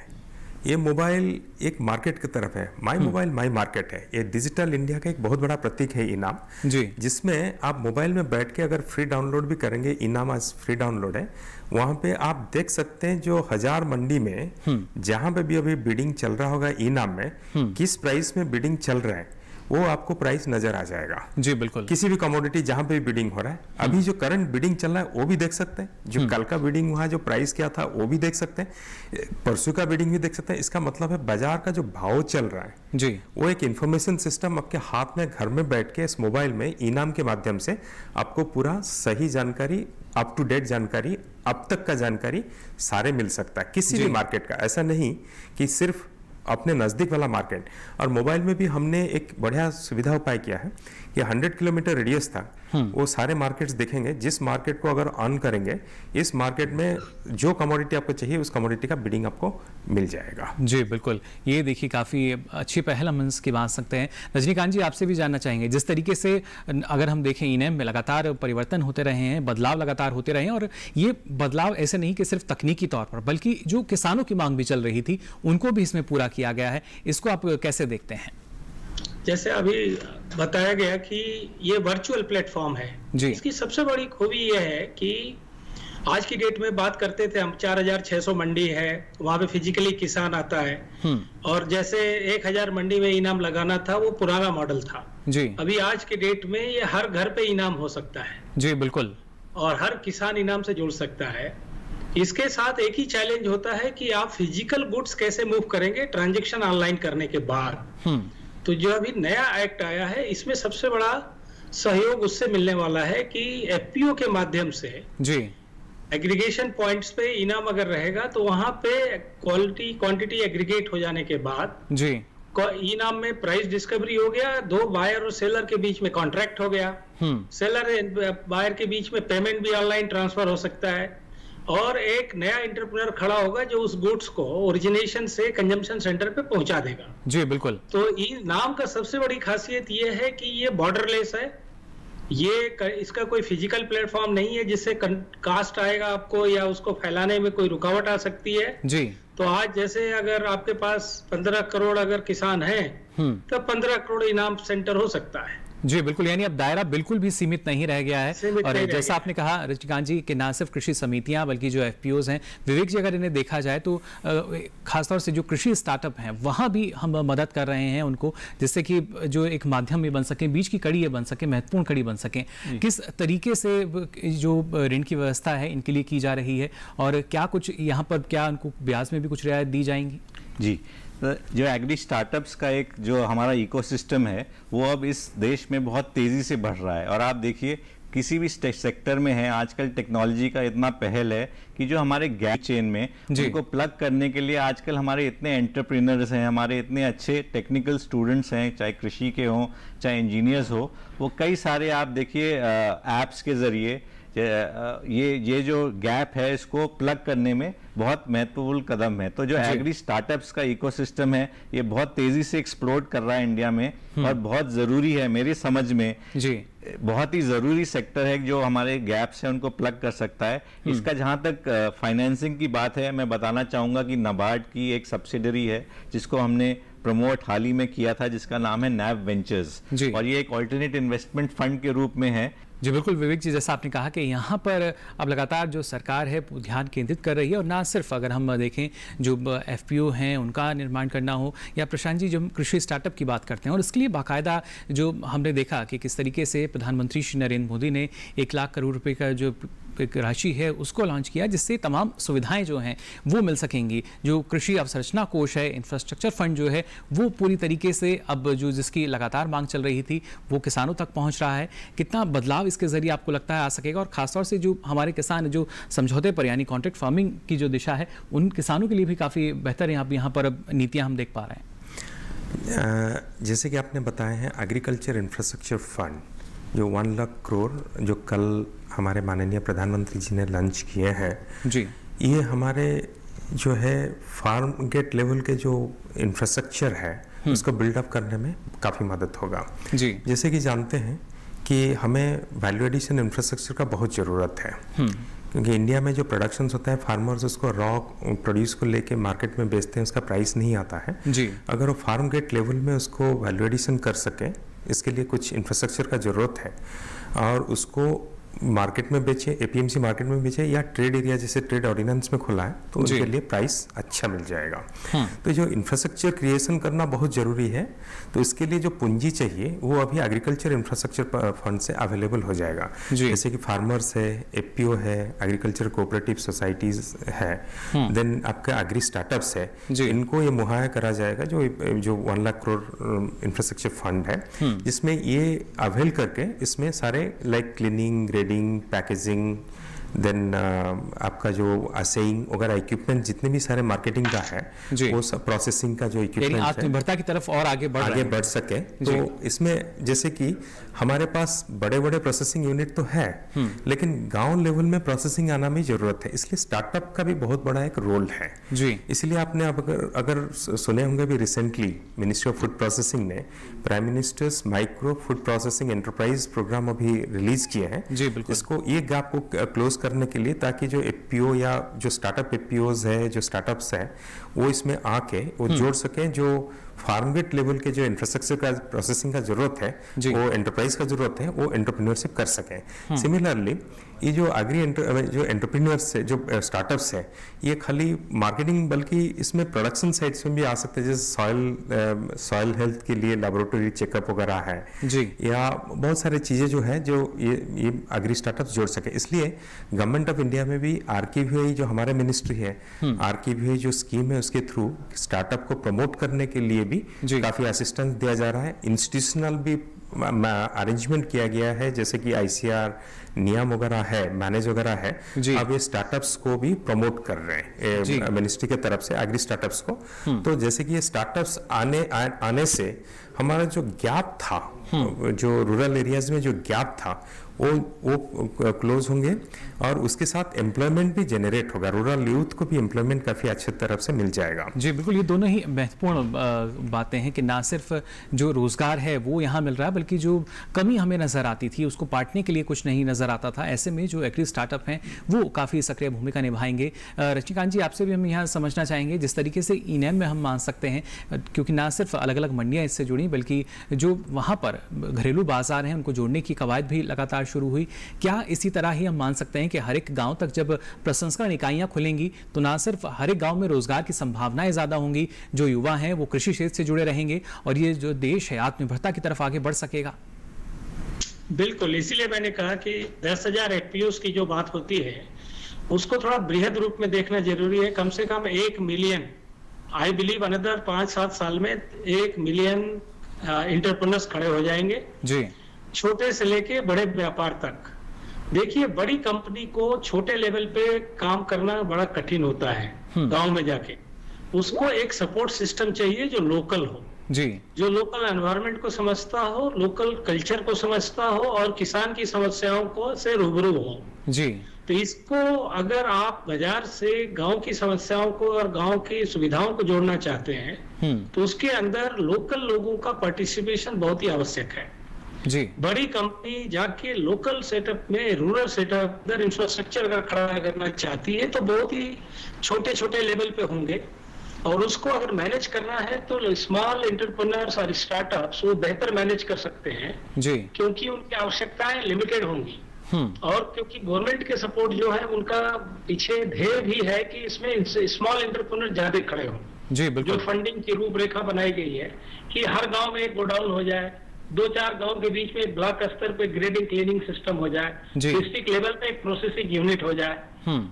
ये मोबाइल एक मार्केट की तरफ है, माई मोबाइल माई मार्केट है। ये डिजिटल इंडिया का एक बहुत बड़ा प्रतीक है इनाम जी, जिसमें आप मोबाइल में बैठ के अगर फ्री डाउनलोड भी करेंगे, इनाम आज फ्री डाउनलोड है, वहां पे आप देख सकते हैं जो 1000 मंडी में जहां पे भी अभी बिडिंग चल रहा होगा इनाम में, किस प्राइस में बिडिंग चल रहा है वो आपको प्राइस नजर आ जाएगा। जी बिल्कुल, किसी भी कमोडिटी जहां पे बिडिंग हो रहा है, अभी जो करंट बिडिंग चल रहा है वो भी देख सकते हैं, जो कल का बिडिंग हुआ है, जो प्राइस क्या था वो भी देख सकते हैं, परसों का बिडिंग भी देख सकते हैं। इसका मतलब है बाजार का जो भाव चल रहा है जी, वो एक इंफॉर्मेशन सिस्टम आपके हाथ में घर में बैठ के इस मोबाइल में इनाम के माध्यम से आपको पूरा सही जानकारी, अप टू डेट जानकारी, अब तक का जानकारी सारे मिल सकता है किसी भी मार्केट का। ऐसा नहीं कि सिर्फ अपने नजदीक वाला मार्केट। और मोबाइल में भी हमने एक बढ़िया सुविधा उपाय किया है कि 100 किलोमीटर रेडियस था, वो सारे मार्केट्स देखेंगे। जिस मार्केट को अगर ऑन करेंगे, इस मार्केट में जो कमोडिटी आपको चाहिए उस कमोडिटी का बिडिंग आपको मिल जाएगा। जी बिल्कुल, ये देखिए काफ़ी अच्छी पहल हम इसकी बात सकते हैं। रजनीकांत जी, आपसे भी जानना चाहेंगे, जिस तरीके से अगर हम देखें इनेम में लगातार परिवर्तन होते रहे हैं, बदलाव लगातार होते रहे हैं, और ये बदलाव ऐसे नहीं कि सिर्फ तकनीकी तौर पर, बल्कि जो किसानों की मांग भी चल रही थी उनको भी इसमें पूरा किया गया है। इसको आप कैसे देखते हैं? जैसे अभी बताया गया कि ये वर्चुअल प्लेटफॉर्म है जी। इसकी सबसे बड़ी खूबी ये है कि आज की डेट में बात करते थे हम 4600 मंडी है, वहां पे फिजिकली किसान आता है, और जैसे 1000 मंडी में इनाम लगाना था वो पुराना मॉडल था जी। अभी आज के डेट में ये हर घर पे इनाम हो सकता है जी बिल्कुल, और हर किसान इनाम से जुड़ सकता है। इसके साथ एक ही चैलेंज होता है कि आप फिजिकल गुड्स कैसे मूव करेंगे ट्रांजैक्शन ऑनलाइन करने के बाद। तो जो अभी नया एक्ट आया है, इसमें सबसे बड़ा सहयोग उससे मिलने वाला है कि एफपीओ के माध्यम से जी एग्रीगेशन पॉइंट्स पे इनाम अगर रहेगा तो वहां पे क्वांटिटी एग्रीगेट हो जाने के बाद जी इनाम में प्राइस डिस्कवरी हो गया, दो बायर और सेलर के बीच में कॉन्ट्रैक्ट हो गया, सेलर बायर के बीच में पेमेंट भी ऑनलाइन ट्रांसफर हो सकता है, और एक नया एंटरप्रेन्योर खड़ा होगा जो उस गुड्स को ओरिजिनेशन से कंजम्पशन सेंटर पे पहुंचा देगा जी बिल्कुल। तो नाम का सबसे बड़ी खासियत ये है कि ये बॉर्डरलेस है, इसका कोई फिजिकल प्लेटफॉर्म नहीं है जिससे कास्ट आएगा आपको या उसको फैलाने में कोई रुकावट आ सकती है जी। तो आज जैसे अगर आपके पास 15 करोड़ अगर किसान है तो 15 करोड़ इनाम सेंटर हो सकता है जी बिल्कुल, यानी अब दायरा बिल्कुल भी सीमित नहीं रह गया है। और जैसा आपने कहा रजनीकांत जी कि ना सिर्फ कृषि समितियां बल्कि जो एफपीओज हैं, विवेक जी, अगर इन्हें देखा जाए तो खासतौर से जो कृषि स्टार्टअप हैं वहां भी हम मदद कर रहे हैं उनको, जिससे कि जो एक माध्यम भी बन सके, बीच की कड़ी ये बन सके, महत्वपूर्ण कड़ी बन सके। किस तरीके से जो ऋण की व्यवस्था है इनके लिए की जा रही है, और क्या कुछ यहाँ पर क्या उनको ब्याज में भी कुछ रियायत दी जाएंगी? जी, जो एग्री स्टार्टअप्स का एक जो हमारा इकोसिस्टम है वो अब इस देश में बहुत तेज़ी से बढ़ रहा है। और आप देखिए किसी भी सेक्टर में है, आजकल टेक्नोलॉजी का इतना पहल है कि जो हमारे गैप चेन में उनको प्लग करने के लिए आजकल हमारे इतने एंटरप्रेन्योर्स हैं, हमारे इतने अच्छे टेक्निकल स्टूडेंट्स हैं, चाहे कृषि के हों चाहे इंजीनियर्स हो, वो कई सारे आप देखिए ऐप्स के ज़रिए ये जो गैप है इसको प्लग करने में बहुत महत्वपूर्ण कदम है। तो जो एग्री स्टार्टअप्स का इकोसिस्टम है ये बहुत तेजी से एक्सप्लोर कर रहा है इंडिया में, और बहुत जरूरी है मेरी समझ में जी, बहुत ही जरूरी सेक्टर है जो हमारे गैप्स हैं उनको प्लग कर सकता है। इसका जहां तक फाइनेंसिंग की बात है, मैं बताना चाहूंगा कि नाबार्ड की एक सब्सिडरी है जिसको हमने प्रमोट हाल ही में किया था, जिसका नाम है नैब वेंचर्स, और ये एक ऑल्टरनेट इन्वेस्टमेंट फंड के रूप में है। जी बिल्कुल विवेक जी, जैसा आपने कहा कि यहाँ पर अब लगातार जो सरकार है ध्यान केंद्रित कर रही है, और ना सिर्फ अगर हम देखें जो एफपीओ हैं उनका निर्माण करना हो, या प्रशांत जी जो हम कृषि स्टार्टअप की बात करते हैं, और इसके लिए बाकायदा जो हमने देखा कि किस तरीके से प्रधानमंत्री श्री नरेंद्र मोदी ने 1 लाख करोड़ रुपए का जो एक राशि है उसको लॉन्च किया, जिससे तमाम सुविधाएं जो हैं वो मिल सकेंगी। जो कृषि अवसंरचना कोष है, इंफ्रास्ट्रक्चर फंड जो है वो पूरी तरीके से अब जो जिसकी लगातार मांग चल रही थी वो किसानों तक पहुंच रहा है। कितना बदलाव इसके जरिए आपको लगता है आ सकेगा, और खासतौर से जो हमारे किसान जो समझौते पर यानी कॉन्ट्रैक्ट फार्मिंग की जो दिशा है उन किसानों के लिए भी काफ़ी बेहतर यहाँ पर अब नीतियाँ हम देख पा रहे हैं? जैसे कि आपने बताया है एग्रीकल्चर इंफ्रास्ट्रक्चर फंड जो 1 लाख करोड़ जो कल हमारे माननीय प्रधानमंत्री जी ने लॉन्च किए हैं जी, ये हमारे जो है फार्म गेट लेवल के जो इंफ्रास्ट्रक्चर है उसको बिल्डअप करने में काफ़ी मदद होगा जी। जैसे कि जानते हैं कि हमें वैल्यू एडिशन इंफ्रास्ट्रक्चर का बहुत ज़रूरत है, क्योंकि इंडिया में जो प्रोडक्शन होता है फार्मर्स उसको रॉ प्रोड्यूस को लेके मार्केट में बेचते हैं, उसका प्राइस नहीं आता है जी। अगर वो फार्म गेट लेवल में उसको वैल्यू एडिशन कर सके, इसके लिए कुछ इंफ्रास्ट्रक्चर का ज़रूरत है, और उसको मार्केट में बेचे, एपीएमसी मार्केट में बेचे, या ट्रेड एरिया जैसे ट्रेड ऑर्डिनेंस में खुला है तो उनके लिए प्राइस अच्छा मिल जाएगा। तो जो इंफ्रास्ट्रक्चर क्रिएशन करना बहुत जरूरी है, तो इसके लिए जो पूंजी चाहिए वो अभी एग्रीकल्चर इंफ्रास्ट्रक्चर फंड से अवेलेबल हो जाएगा। जैसे कि फार्मर्स है, एफपीओ है, एग्रीकल्चर कोऑपरेटिव सोसाइटीज है, देन आपका एग्री स्टार्टअप्स है, इनको ये मुहैया करा जाएगा जो 1 लाख करोड़ इंफ्रास्ट्रक्चर फंड है, जिसमें ये अवेल करके इसमें सारे like cleaning, grading, packaging, then आपका जो असेइंग वगैरह इक्विपमेंट जितने भी सारे मार्केटिंग का है वो सब प्रोसेसिंग का जो इक्विपमेंट है आत्मनिर्भरता की तरफ और आगे बढ़ सके। तो इसमें जैसे कि हमारे पास बड़े बड़े प्रोसेसिंग यूनिट तो है, लेकिन गांव लेवल में प्रोसेसिंग आना भी जरूरत है, इसलिए स्टार्टअप का भी बहुत बड़ा एक रोल है जी। इसलिए आपने अगर सुने होंगे भी recently ministry of food processing ने prime minister's micro food processing enterprise programme अभी रिलीज किए हैं इसको, ये गैप को क्लोज करने के लिए, ताकि जो एफपीओ या जो स्टार्टअप एफपीओज है, जो स्टार्टअप्स है, वो इसमें आके वो जोड़ सके, जो फार्मगेट लेवल के जो इंफ्रास्ट्रक्चर का प्रोसेसिंग का जरूरत है, वो एंटरप्राइज का जरूरत है, वो एंटरप्रेन्योरशिप कर सके। सिमिलरली ये जो जो एंटरप्रेन्योर्स है, जो स्टार्टअप्स है, ये खाली मार्केटिंग बल्कि इसमें प्रोडक्शन साइड्स में भी आ सकते हैं, जैसे सॉइल हेल्थ के लिए लैबोरेटरी चेकअप वगैरह है जी, या बहुत सारी चीजें जो है जो ये एग्री स्टार्टअप्स जोड़ सके। इसलिए गवर्नमेंट ऑफ इंडिया में भी आरकेवीआई जो हमारे मिनिस्ट्री है, आरकेवीआई जो स्कीम है उसके थ्रू स्टार्टअप को प्रमोट करने के लिए भी काफी असिस्टेंस दिया जा रहा है। इंस्टीट्यूशनल भी अरेंजमेंट किया गया है, जैसे कि आईसीआर नियम वगैरह है, मैनेज वगैरह है, अब ये स्टार्टअप्स को भी प्रमोट कर रहे हैं मिनिस्ट्री के तरफ से एग्री स्टार्टअप्स को। तो जैसे कि ये स्टार्टअप्स आने से हमारा जो गैप था, जो रूरल एरियाज में जो गैप था वो क्लोज होंगे, और उसके साथ एम्प्लॉयमेंट भी जनरेट होगा, रूरल यूथ को भी एम्प्लॉयमेंट काफी अच्छे तरफ से मिल जाएगा। जी बिल्कुल, ये दोनों ही महत्वपूर्ण बातें हैं कि ना सिर्फ जो रोजगार है वो यहाँ मिल रहा है, बल्कि जो कमी हमें नजर आती थी उसको पाटने के लिए कुछ नहीं नजर आता था। ऐसे में जो एग्री स्टार्टअप हैं वो काफी सक्रिय भूमिका निभाएंगे। रजनीकांत जी, आपसे भी हम यहाँ समझना चाहेंगे, जिस तरीके से ईनेम में हम मान सकते हैं, क्योंकि ना सिर्फ अलग अलग मंडियां इससे जुड़ी, बल्कि जो वहाँ पर घरेलू बाजार हैं उनको जोड़ने की कवायद भी लगातार शुरू हुई। क्या इसी तरह ही हम मान सकते हैं कि हर एक गांव तक जब प्रसंस्करण इकाइयां खुलेंगी तो ना सिर्फ हर एक गांव में रोजगार की संभावनाएं ज्यादा होंगी, जो युवा हैं वो कृषि क्षेत्र से जुड़े रहेंगे, और ये जो देश है आत्मनिर्भरता की तरफ आगे बढ़ सकेगा? बिल्कुल, इसीलिए मैंने कहा कि 10,000 एफपीओज की जो बात होती है उसको थोड़ा बृहद रूप में देखना जरूरी है। कम से कम 1 मिलियन, आई बिलीव अनदर 5-7 साल में 1 मिलियन एंटरप्रेन्योर्स खड़े हो जाएंगे जी, छोटे से लेके बड़े व्यापार तक। देखिए, बड़ी कंपनी को छोटे लेवल पे काम करना बड़ा कठिन होता है गांव में जाके, उसको एक सपोर्ट सिस्टम चाहिए जो लोकल हो जी, जो लोकल एनवायरनमेंट को समझता हो, लोकल कल्चर को समझता हो, और किसान की समस्याओं को से रूबरू हो जी। तो इसको अगर आप बाजार से गांव की समस्याओं को और गांव की सुविधाओं को जोड़ना चाहते हैं तो उसके अंदर लोकल लोगों का पार्टिसिपेशन बहुत ही आवश्यक है जी। बड़ी कंपनी जाके लोकल सेटअप में, रूरल सेटअप, अगर इंफ्रास्ट्रक्चर अगर खड़ा करना चाहती है तो बहुत ही छोटे छोटे लेवल पे होंगे, और उसको अगर मैनेज करना है तो स्मॉल एंटरप्रेन्योर्स और स्टार्टअप्स वो बेहतर मैनेज कर सकते हैं जी, क्योंकि उनकी आवश्यकताएं लिमिटेड होंगी, और क्योंकि गवर्नमेंट के सपोर्ट जो है उनका पीछे ध्येय भी है कि इसमें स्मॉल एंटरप्रेन्योर ज्यादा खड़े हों जी। बिल्कुल, जो फंडिंग की रूपरेखा बनाई गई है कि हर गांव में एक गोडाउन हो जाए, 2-4 गांव के बीच में ब्लॉक स्तर पे ग्रेडिंग क्लीनिंग सिस्टम हो जाए, डिस्ट्रिक्ट लेवल पे एक प्रोसेसिंग यूनिट हो जाए,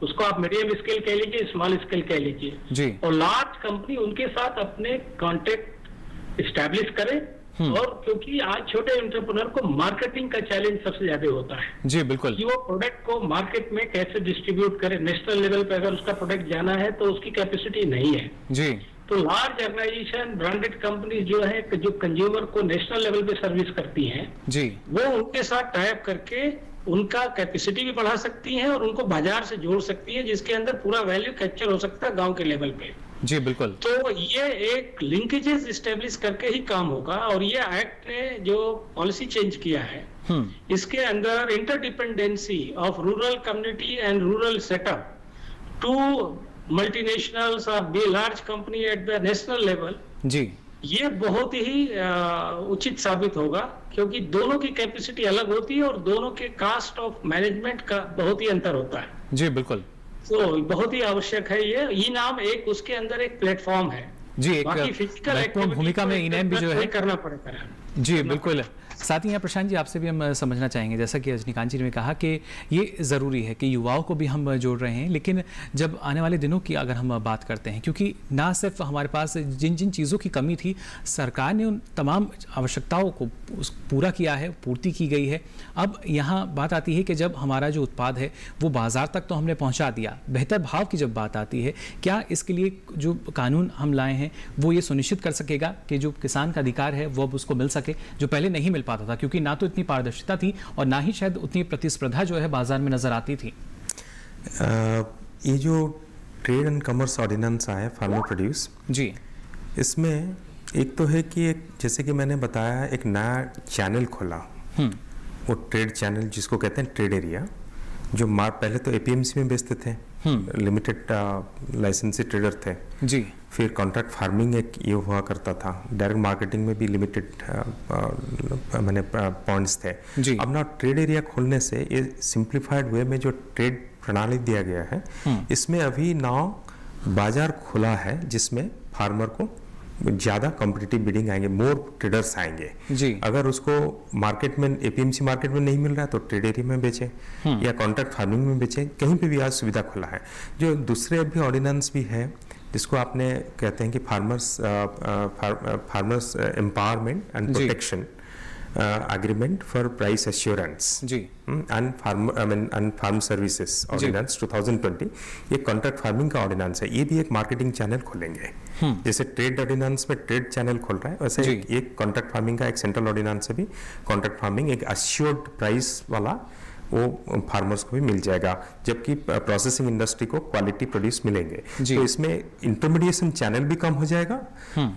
उसको आप मीडियम स्केल कह लीजिए, स्मॉल स्केल कह लीजिए, और लार्ज कंपनी उनके साथ अपने कॉन्टेक्ट एस्टैब्लिश करे। और क्योंकि आज छोटे एंटरप्रेन्योर को मार्केटिंग का चैलेंज सबसे ज्यादा होता है जी, बिल्कुल, कि वो प्रोडक्ट को मार्केट में कैसे डिस्ट्रीब्यूट करे। नेशनल लेवल पे अगर उसका प्रोडक्ट जाना है तो उसकी कैपेसिटी नहीं है जी। तो लार्ज ऑर्गेनाइजेशन, ब्रांडेड कंपनी जो है, जो कंज्यूमर को नेशनल लेवल पे सर्विस करती हैं जी, वो उनके साथ टाई अप करके उनका कैपेसिटी भी बढ़ा सकती हैं और उनको बाजार से जोड़ सकती है, जिसके अंदर पूरा वैल्यू कैप्चर हो सकता है गांव के लेवल पे जी। बिल्कुल, तो ये एक लिंकेजेस इस्टेब्लिश करके ही काम होगा। और ये एक्ट ने जो पॉलिसी चेंज किया है इसके अंदर interdependency of rural community and rural setup to multinationals or be large company at the national level जी, ये बहुत ही उचित साबित होगा, क्योंकि दोनों की कैपेसिटी अलग होती है और दोनों के कास्ट ऑफ मैनेजमेंट का बहुत ही अंतर होता है। जी बिल्कुल। तो बहुत ही आवश्यक है ये। ई नाम एक उसके अंदर एक प्लेटफॉर्म है जी, एक फिजिकल भूमिका में ई-नैम भी जो है करना पड़ेगा। जी बिल्कुल। साथ ही यहाँ प्रशांत जी आपसे भी हम समझना चाहेंगे, जैसा कि रजनीकांत जी ने कहा कि ये ज़रूरी है कि युवाओं को भी हम जोड़ रहे हैं, लेकिन जब आने वाले दिनों की अगर हम बात करते हैं, क्योंकि ना सिर्फ हमारे पास जिन जिन चीज़ों की कमी थी सरकार ने उन तमाम आवश्यकताओं को पूरा किया है, पूर्ति की गई है। अब यहाँ बात आती है कि जब हमारा जो उत्पाद है वो बाज़ार तक तो हमने पहुँचा दिया, बेहतर भाव की जब बात आती है, क्या इसके लिए जो कानून हम लाए हैं वो ये सुनिश्चित कर सकेगा कि जो किसान का अधिकार है वो अब उसको मिल सके, जो पहले नहीं मिल पाता था, क्योंकि ना तो इतनी पारदर्शिता थी और ना ही शायद उतनी प्रतिस्पर्धा जो है बाजार में नजर आती थी। ये जो ट्रेड एंड कॉमर्स ऑर्डिनेंस आया फार्मर प्रोड्यूस जी, इसमें एक तो है कि एक जैसे कि मैंने बताया एक नया चैनल खोला, वो ट्रेड चैनल जिसको कहते हैं ट्रेड एरिया, जो पहले तो एपीएमसी में बेचते थे, लिमिटेड लाइसेंसी ट्रेडर थे जी, फिर कॉन्ट्रैक्ट फार्मिंग एक ये हुआ करता था, डायरेक्ट मार्केटिंग में भी लिमिटेड मैंने पॉइंट्स थे जी। अब ना ट्रेड एरिया खोलने से ये सिंप्लीफाइड वे में जो ट्रेड प्रणाली दिया गया है, इसमें अभी नाव बाजार खुला है जिसमें फार्मर को ज़्यादा कॉम्पिटिटिव बिडिंग आएंगे, मोर ट्रेडर्स आएंगे जी। अगर उसको मार्केट में एपीएमसी मार्केट में नहीं मिल रहा है तो ट्रेड एरिया में बेचे या कॉन्ट्रैक्ट फार्मिंग में बेचे, कहीं पे भी आज सुविधा खुला है। जो दूसरे अभी ऑर्डिनेंस भी है जिसको आपने कहते हैं कि farmers empowerment and protection agreement for price assurance जी and farm services ordinance 2020, ये कॉन्ट्रैक्ट फार्मिंग का ऑर्डिनेंस है। ये भी एक मार्केटिंग चैनल खोलेंगे, जैसे ट्रेड ऑर्डिनेंस में ट्रेड चैनल खोल रहा है, वैसे एक कॉन्ट्रैक्ट फार्मिंग का एक सेंट्रल ऑर्डिनेंस है भी, कॉन्ट्रैक्ट फार्मिंग एक अश्योर्ड प्राइस वाला वो फार्मर्स को भी मिल जाएगा, जबकि प्रोसेसिंग इंडस्ट्री को क्वालिटी प्रोड्यूस मिलेंगे। तो इसमें इंटरमीडिएशन चैनल भी कम हो जाएगा।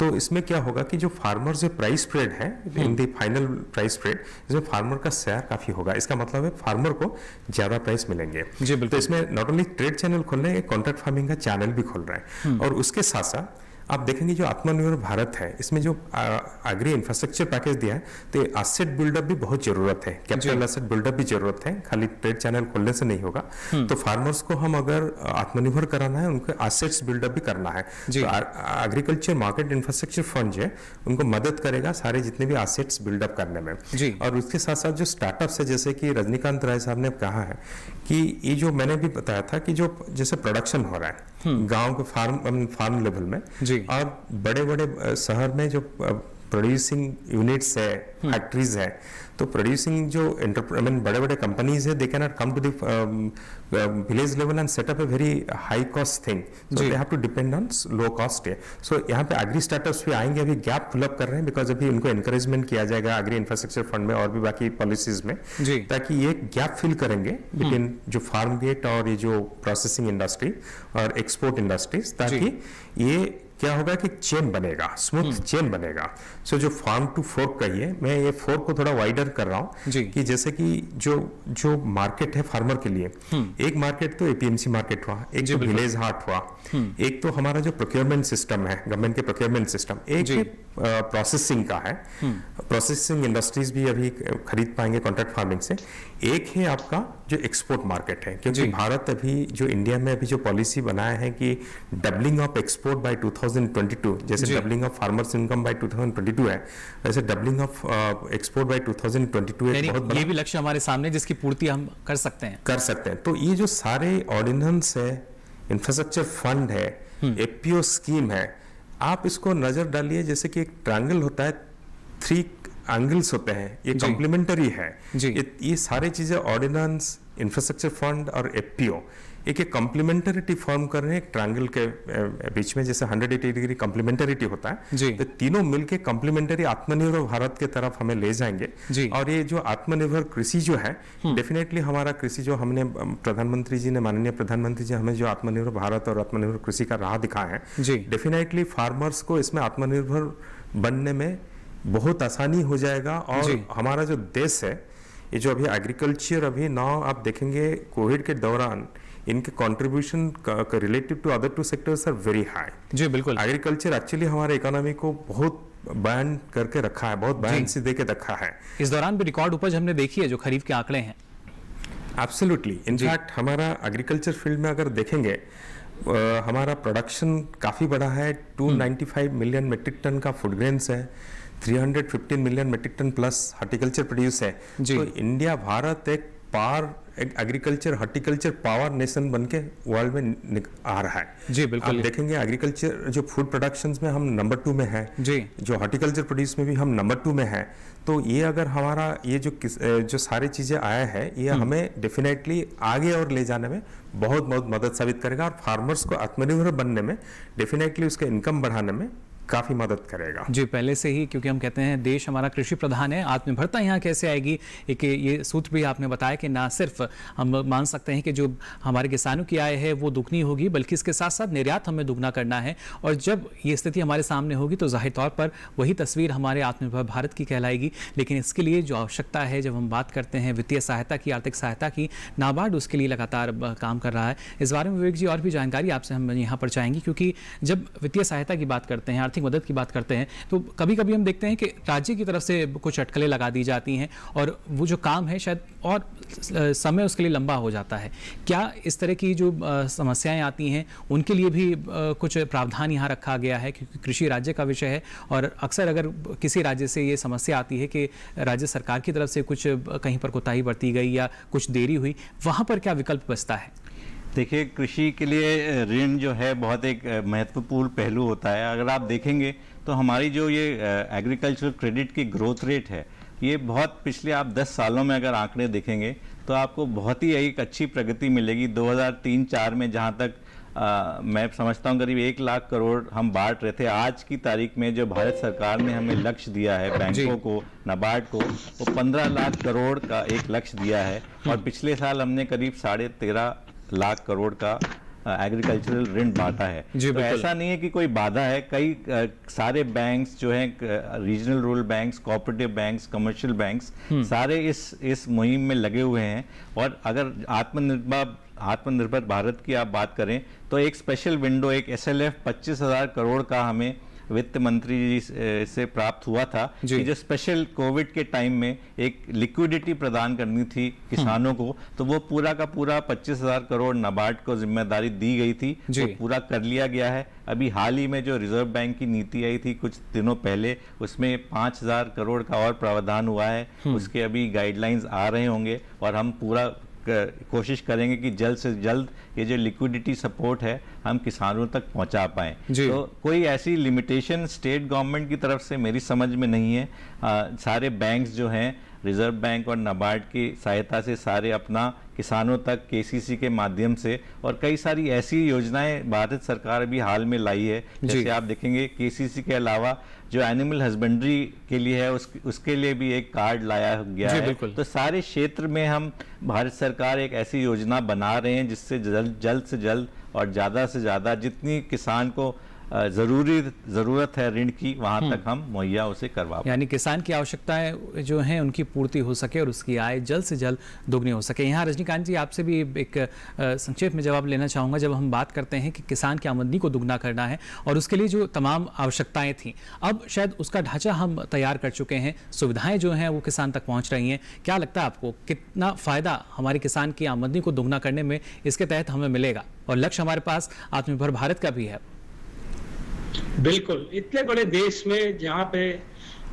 तो इसमें क्या होगा कि जो फार्मर जो प्राइस स्प्रेड है in the final price spread, इसमें फार्मर का शेयर काफी होगा। इसका मतलब है फार्मर को ज्यादा प्राइस मिलेंगे। तो इसमें नॉट ओनली ट्रेड चैनल खोल रहे हैं, कॉन्ट्रैक्ट फार्मिंग का चैनल भी खोल रहे हैं। और उसके साथ साथ आप देखेंगे जो आत्मनिर्भर भारत है, इसमें जो एग्री इंफ्रास्ट्रक्चर पैकेज दिया है, तो एसेट बिल्डअप भी बहुत जरूरत है, कैपिटल एसेट बिल्डअप भी जरूरत है, खाली ट्रेड चैनल खोलने से नहीं होगा। तो फार्मर्स को हम अगर आत्मनिर्भर कराना है, उनको एसेट्स बिल्डअप भी करना है। तो एग्रीकल्चर मार्केट इंफ्रास्ट्रक्चर फंड जो है उनको मदद करेगा सारे जितने भी एसेट्स बिल्डअप करने में। और उसके साथ साथ जो स्टार्टअप्स है, जैसे कि रजनीकांत राय साहब ने कहा है कि ये जो मैंने भी बताया था कि जो जैसे प्रोडक्शन हो रहा है गांव के फार्म लेवल में और बड़े बड़े शहर में जो प्रोड्यूसिंग यूनिट्स है, फैक्ट्रीज है, तो प्रोड्यूसिंग जो बड़े बड़े कंपनीज है, they can not come to the village level and set up a very high cost thing, so they have to depend on low cost है। सो यहाँ पे एग्री स्टार्टअप्स भी आएंगे, अभी गैप फिलअप कर रहे हैं, बिकॉज अभी उनको एनकरेजमेंट किया जाएगा एग्री इंफ्रास्ट्रक्चर फंड में और भी बाकी पॉलिसीज में, ताकि ये गैप फिल करेंगे बिटवीन जो फार्म गेट और ये जो प्रोसेसिंग इंडस्ट्री और एक्सपोर्ट इंडस्ट्रीज, ताकि ये क्या होगा कि चेन बनेगा, स्मूथ चेन बनेगा। सो जो फार्म टू फोर्क कहिए, मैं ये फोर्क को थोड़ा वाइडर कर रहा हूँ कि जैसे कि जो मार्केट है फार्मर के लिए, एक मार्केट तो एपीएमसी मार्केट हुआ, एक जो विलेज हाट हुआ, एक तो हमारा जो प्रोक्योरमेंट सिस्टम है, गवर्नमेंट के प्रोक्योरमेंट सिस्टम, एक प्रोसेसिंग का है, प्रोसेसिंग इंडस्ट्रीज भी अभी खरीद पाएंगे कॉन्ट्रैक्ट फार्मिंग से, एक है आपका जो एक्सपोर्ट मार्केट है, क्योंकि भारत अभी जो इंडिया में अभी जो पॉलिसी बनाया है कि डबलिंग ऑफ एक्सपोर्ट बाय 2022, जैसे doubling of farmers income by 2022 है, वैसे डबलिंग ऑफ एक्सपोर्ट बाय 2022 है। बहुत ये भी लक्ष्य हमारे सामने जिसकी पूर्ति हम कर सकते हैं। तो ये जो सारे ऑर्डिनेंस है, इंफ्रास्ट्रक्चर फंड है, एपीओ स्कीम है, आप इसको नजर डालिए जैसे कि एक ट्रायंगल होता है, 3 एंगल्स होते हैं, ये कॉम्प्लीमेंटरी है। ये सारी चीजें ऑर्डिनेंस, इंफ्रास्ट्रक्चर फंड और एपीओ एक कॉम्प्लीमेंटरिटी फॉर्म कर रहे हैं, एक ट्रायंगल के बीच में जैसे 180 डिग्री कॉम्प्लीमेंटरिटी होता है, तो तीनों मिलके कॉम्प्लीमेंटरी आत्मनिर्भर भारत के तरफ हमें ले जाएंगे। और ये जो आत्मनिर्भर कृषि जो है, डेफिनेटली हमारा कृषि जो हमने प्रधानमंत्री जी ने, माननीय प्रधानमंत्री जी हमें जो आत्मनिर्भर भारत और आत्मनिर्भर कृषि का राह दिखाया है, डेफिनेटली फार्मर्स को इसमें आत्मनिर्भर बनने में बहुत आसानी हो जाएगा। और हमारा जो देश है, ये जो अभी एग्रीकल्चर, अभी नाउ आप देखेंगे कोविड के दौरान इनके contribution relative to other 2 sectors are very high. जी बिल्कुल। एग्रीकल्चर एक्चुअली हमारे इकोनॉमी को बहुत बयान करके रखा है, बहुत बयान से दे के रखा है। इस दौरान भी रिकॉर्ड उपज हमने देखी है जो खरीफ के आंकड़े हैं। एब्सोल्युटली, इनफैक्ट हमारा एग्रीकल्चर फील्ड में अगर देखेंगे हमारा प्रोडक्शन काफ़ी बड़ा है। 295 मिलियन मेट्रिक टन का फूड ग्रेन्स है, 315 million metric ton plus horticulture produce है। तो इंडिया, भारत एक एग्रीकल्चर हॉर्टिकल्चर पावर नेशन बन के वर्ल्ड में आ रहा है। जी बिल्कुल। आप देखेंगे एग्रीकल्चर जो फूड प्रोडक्शंस में हम नंबर 2 में है जी, जो हॉर्टिकल्चर प्रोड्यूस में भी हम नंबर 2 में है। तो ये अगर हमारा ये जो सारी चीज़ें आया है, ये हमें डेफिनेटली आगे और ले जाने में बहुत बहुत मदद साबित करेगा और फार्मर्स को आत्मनिर्भर बनने में, डेफिनेटली उसके इनकम बढ़ाने में काफी मदद करेगा। जी, पहले से ही, क्योंकि हम कहते हैं देश हमारा कृषि प्रधान है, आत्मनिर्भरता यहाँ कैसे आएगी, एक ये सूत्र भी आपने बताया कि ना सिर्फ हम मान सकते हैं कि जो हमारे किसानों की आय है वो दुगनी होगी, बल्कि इसके साथ साथ निर्यात हमें दुगना करना है। और जब ये स्थिति हमारे सामने होगी तो जाहिर तौर पर वही तस्वीर हमारे आत्मनिर्भर भारत की कहलाएगी। लेकिन इसके लिए जो आवश्यकता है, जब हम बात करते हैं वित्तीय सहायता की, आर्थिक सहायता की, नाबार्ड उसके लिए लगातार काम कर रहा है। इस बारे में विवेक जी और भी जानकारी आपसे हम यहाँ पर चाहेंगे, क्योंकि जब वित्तीय सहायता की बात करते हैं, आर्थिक मदद की बात करते हैं, तो कभी कभी हम देखते हैं कि राज्य की तरफ से कुछ अटकलें लगा दी जाती हैं और वो जो काम है शायद और समय उसके लिए लंबा हो जाता है। क्या इस तरह की जो समस्याएं आती हैं उनके लिए भी कुछ प्रावधान यहाँ रखा गया है, क्योंकि कृषि राज्य का विषय है और अक्सर अगर किसी राज्य से ये समस्या आती है कि राज्य सरकार की तरफ से कुछ कहीं पर कोताही बरती गई या कुछ देरी हुई, वहाँ पर क्या विकल्प बचता है? देखिए, कृषि के लिए ऋण जो है बहुत एक महत्वपूर्ण पहलू होता है। अगर आप देखेंगे तो हमारी जो ये एग्रीकल्चरल क्रेडिट की ग्रोथ रेट है, ये बहुत पिछले आप 10 सालों में अगर आंकड़े देखेंगे तो आपको बहुत ही एक अच्छी प्रगति मिलेगी। 2003-04 में जहाँ तक मैं समझता हूँ करीब 1 लाख करोड़ हम बांट रहे थे। आज की तारीख में जो भारत सरकार ने हमें लक्ष्य दिया है बैंकों को, नाबार्ड को, वो 15 लाख करोड़ का एक लक्ष्य दिया है। और पिछले साल हमने करीब 13.5 लाख करोड़ का एग्रीकल्चरल ऋण बांटा है। तो ऐसा नहीं है कि कोई बाधा है। कई सारे बैंक्स जो हैं, regional rural banks, cooperative banks, commercial banks, सारे इस मुहिम में लगे हुए हैं। और अगर आत्मनिर्भर भारत की आप बात करें तो एक स्पेशल विंडो, एक SLF 25,000 करोड़ का हमें वित्त मंत्री जी से प्राप्त हुआ था कि जो स्पेशल कोविड के टाइम में एक लिक्विडिटी प्रदान करनी थी किसानों को, तो वो पूरा का पूरा 25,000 करोड़ नाबार्ड को जिम्मेदारी दी गई थी, वो पूरा कर लिया गया है। अभी हाल ही में जो रिजर्व बैंक की नीति आई थी कुछ दिनों पहले, उसमें 5,000 करोड़ का और प्रावधान हुआ है। उसके अभी गाइडलाइंस आ रहे होंगे और हम पूरा कोशिश करेंगे कि जल्द से जल्द ये जो लिक्विडिटी सपोर्ट है हम किसानों तक पहुंचा पाएं। तो कोई ऐसी लिमिटेशन स्टेट गवर्नमेंट की तरफ से मेरी समझ में नहीं है। सारे बैंक्स जो हैं, रिजर्व बैंक और नाबार्ड की सहायता से सारे अपना किसानों तक KCC के माध्यम से, और कई सारी ऐसी योजनाएं भारत सरकार भी हाल में लाई है। जैसे आप देखेंगे KCC के अलावा जो एनिमल हस्बेंड्री के लिए है उसके लिए भी एक कार्ड लाया गया है। तो सारे क्षेत्र में हम भारत सरकार एक ऐसी योजना बना रहे हैं जिससे जल्द से जल्द और ज़्यादा से ज़्यादा जितनी किसान को ज़रूरत है ऋण की, वहां तक हम मुहैया उसे करवा पाएं। यानी किसान की आवश्यकताएं जो हैं उनकी पूर्ति हो सके और उसकी आय जल्द से जल्द दोगुनी हो सके। यहाँ रजनीकांत जी, आपसे भी एक संक्षेप में जवाब लेना चाहूँगा। जब हम बात करते हैं कि किसान की आमदनी को दुगना करना है और उसके लिए जो तमाम आवश्यकताएं थी, अब शायद उसका ढांचा हम तैयार कर चुके हैं, सुविधाएं जो हैं वो किसान तक पहुँच रही हैं। क्या लगता है आपको, कितना फ़ायदा हमारे किसान की आमदनी को दुगना करने में इसके तहत हमें मिलेगा? और लक्ष्य हमारे पास आत्मनिर्भर भारत का भी है। बिल्कुल, इतने बड़े देश में जहाँ पे